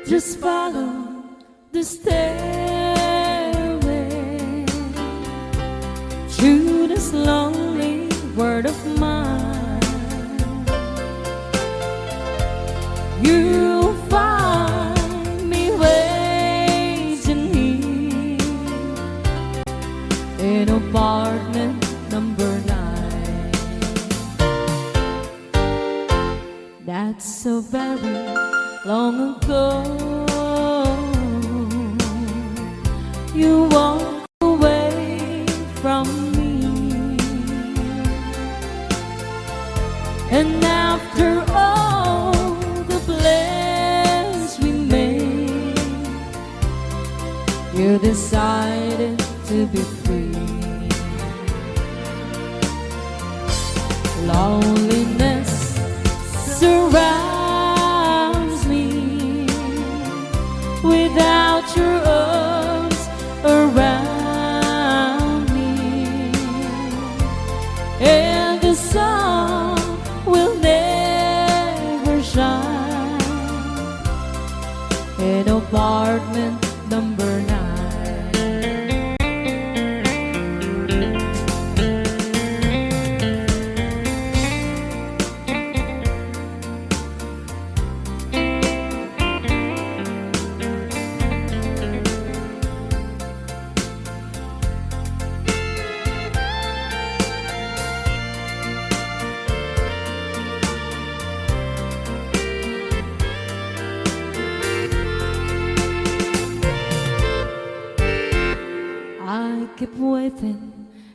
S6: Just follow the stairway through this lonely world of mine. You'll find me waiting here in apartment number 9. That's so very long ago. You walk away from me, and after all the plans we made, you decided to be free. Loneliness surrounds me without your arms around me, and the sun will never shine in apartment number 9. I keep waiting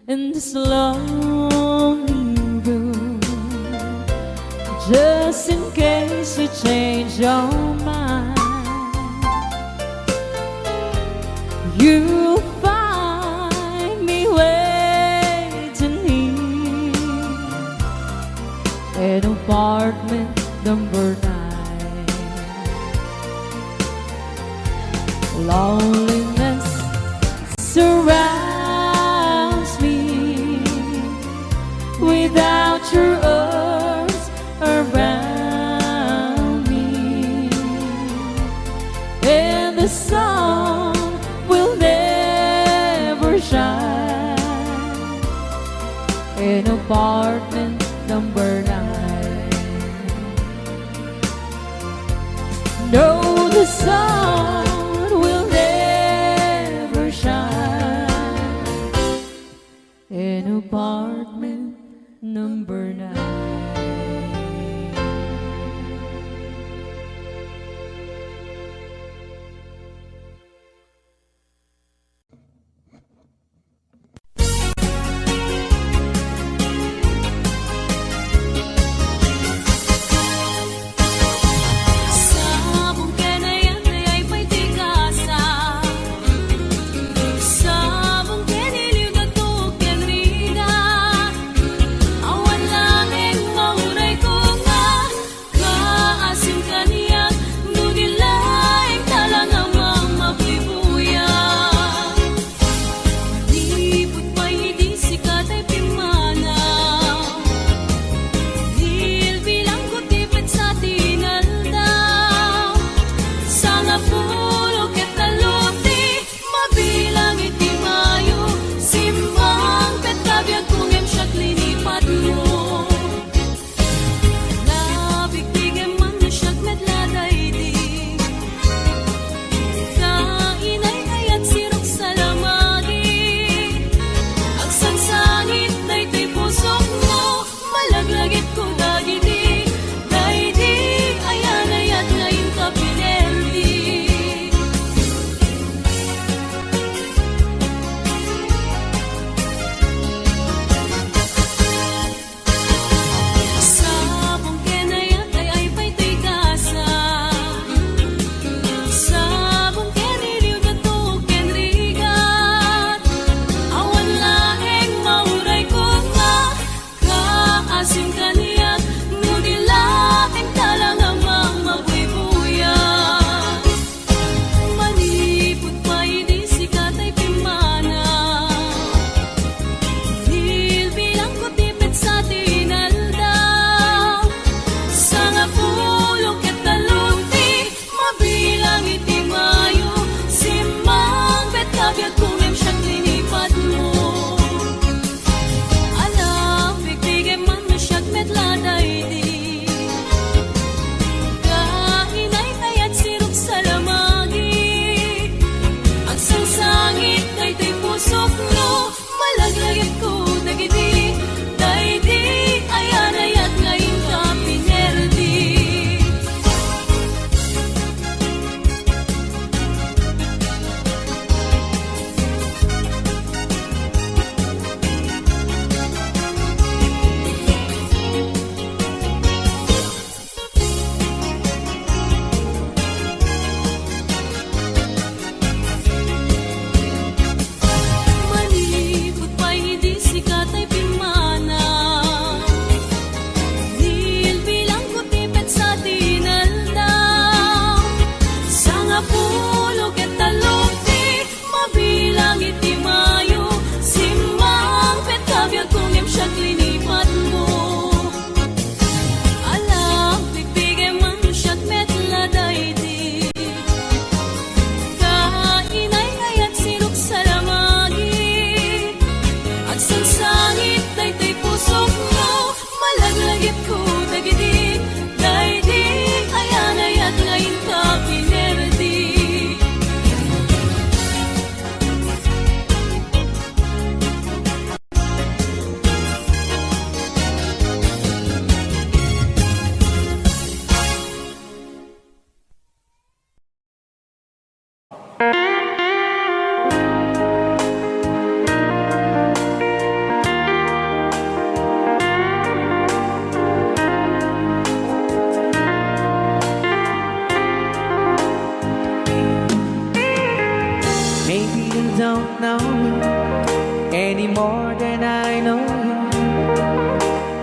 S6: in this lonely room. in apartment number 9. Loneliness surrounds me without your arms around me, and the sun will never shine in apartment number 9. No, the sun will never shine in apartment number 9.
S4: Sabong kenayan ay may tigasa, sabong keniliw na tuken rida, awan langeng mauray ko nga, kaasim kaniyak, nudilaing talang amang mabibuya. Lipot pa hindi sikat ay pimanaw, dil bilang kutipit sa tinaldaw, sa ngapulo ket taluti, mabilang iti mayo, simbang pet kabyag kung emsyak linipat mo. Labig tigem man na siyag medladay di, kainay kayat sirok sa lamagi, agsangsangit na ito'y pusok mo, malaglagit ko dagiti, daydi ayan ayat ngayon ka pineldi. Sabong kenayat ay pa'y tigasa, sabong keniliw na tuken rigat, awan laeng mauray ko nga, kaasim kaniyak, nudilaeng talang amang mabubuya. Malipot pa hindi sikat ay pimanaw, dil bilang kutipit sa tinaldaw, sa ngapulo ket taluti, mabilang iti mayo, simbang bet kabyag kung emsyak linipat mo. Alam, bigtigem man na siyag met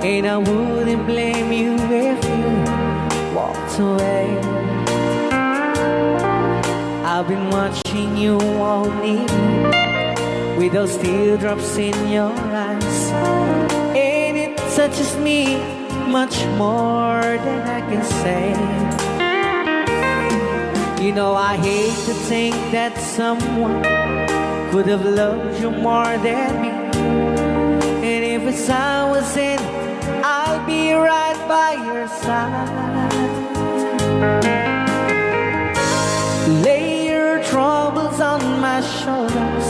S10: And I wouldn't blame you if you walked away. I've been watching you all evening with those teardrops in your eyes, and it touches me much more than I can say. You know, I hate to think that someone could have loved you more than me. And if it's I was in, I'll be right by your side. Lay your troubles on my shoulders,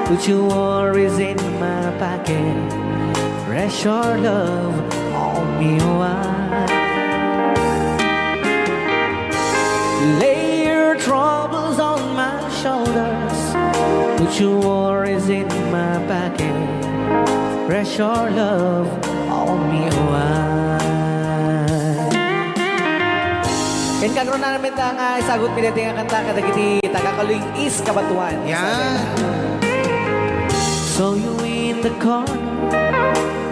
S10: put your worries in my pocket, rest your love on me wide. Lay your troubles on my shoulders, put your worries in my pocket, rest your love on me wide. And kagro na namin ang isagot pinating ang kanta kadagiti tagakaluing is kabatuan.
S11: Yan.
S10: Saw you in the corner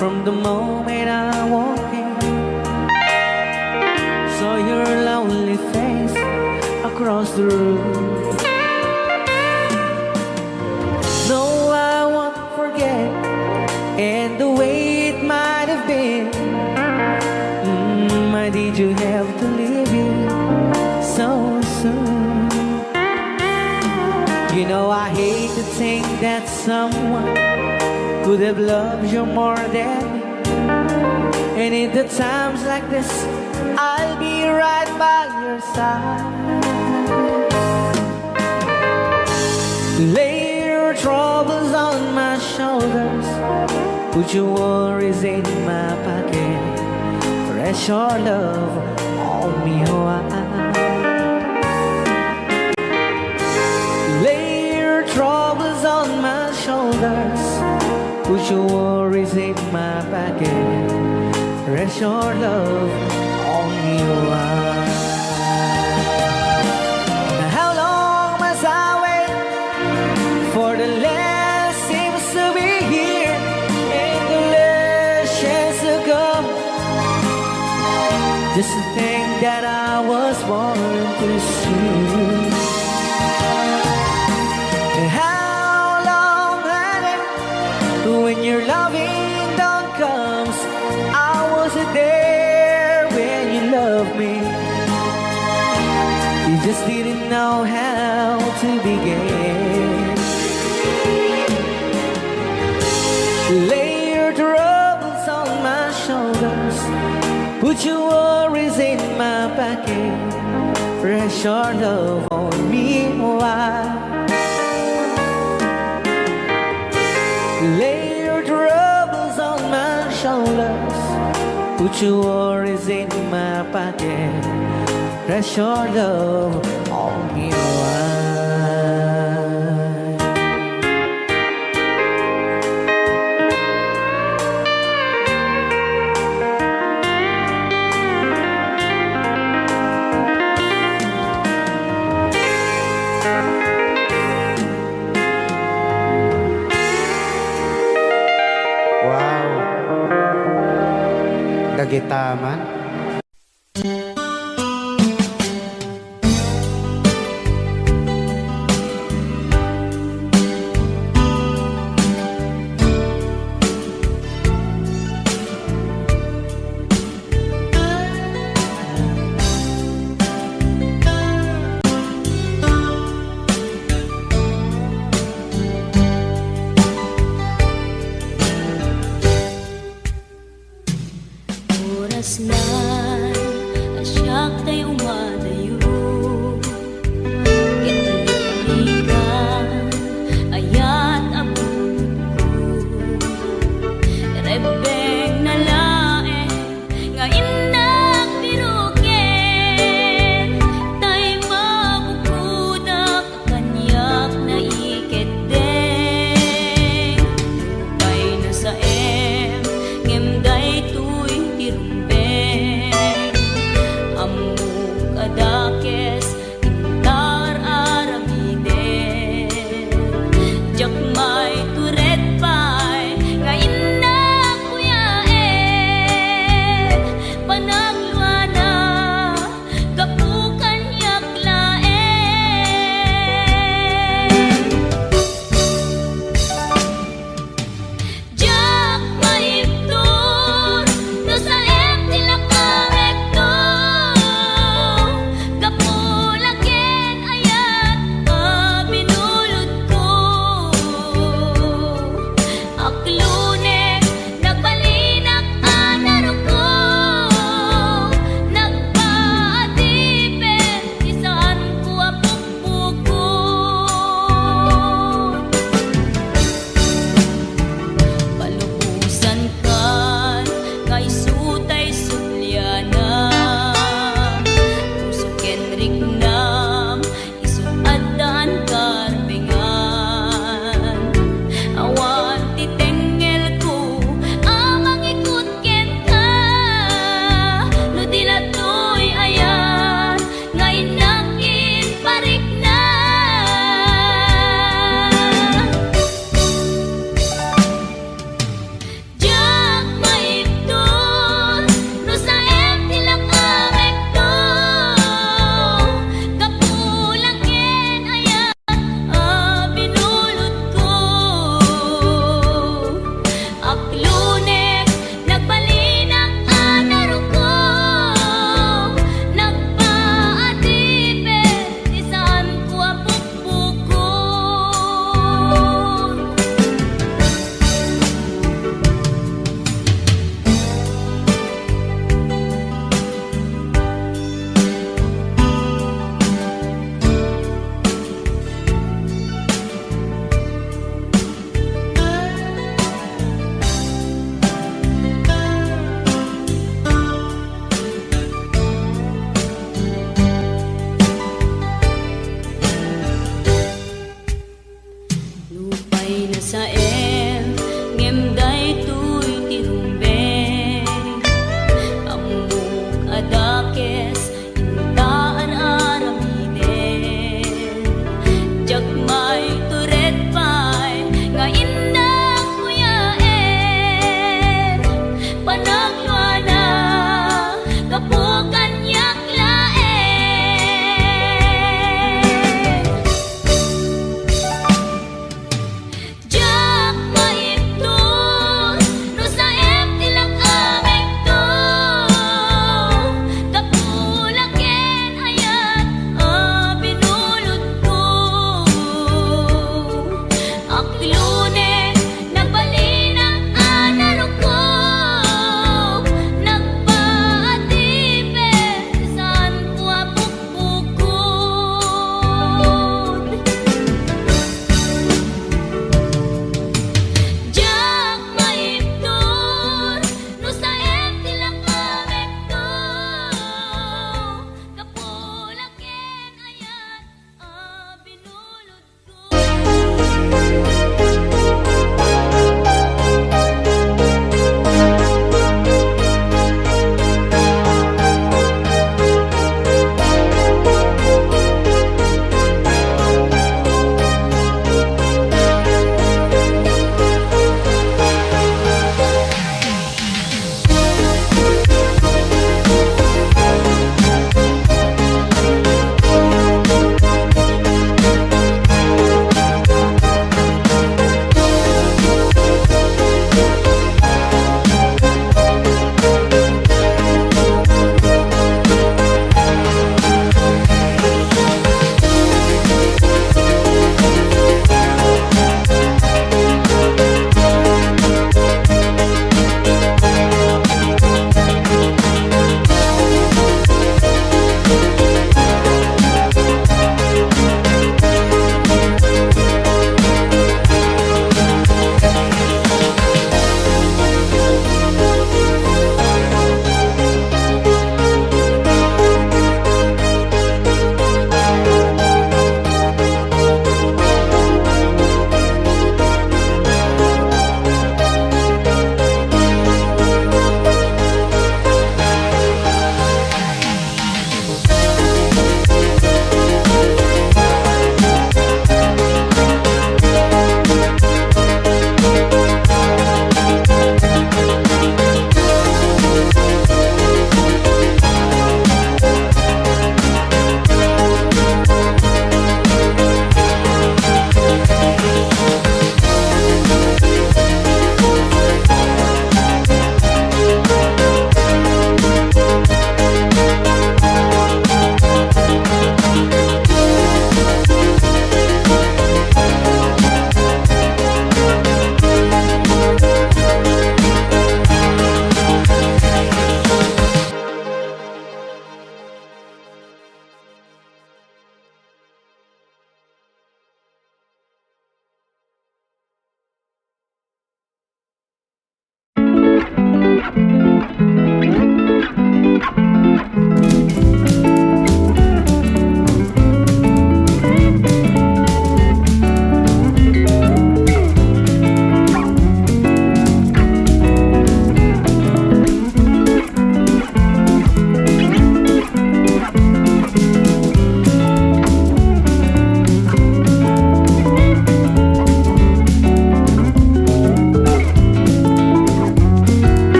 S10: from the moment I walked in. Saw your lonely face across the room. No, I won't forget, and the way it might have been. Why did you have to leave it so soon? You know, I hate to think that someone could have loved you more than me. And in the times like this, I'll be right by your side. Lay your troubles on my shoulders, put your worries in my pocket, rest your love on me wide. Lay your troubles on my shoulders, put your worries in my pocket, rest your love on me wide. How long must I wait for the last seems to be here and the last chance to come? Just to think that I was born to see. How long had it when your loving dawn comes? I wasn't there when you loved me. You just didn't know how to begin. Lay your troubles on my shoulders, put your worries in my pocket, rest your love on me wide. Lay your troubles on my shoulders, put your worries in my pocket, rest your love on me wide.
S11: Wow. Gagitaman.
S4: Oras na, asyak tayo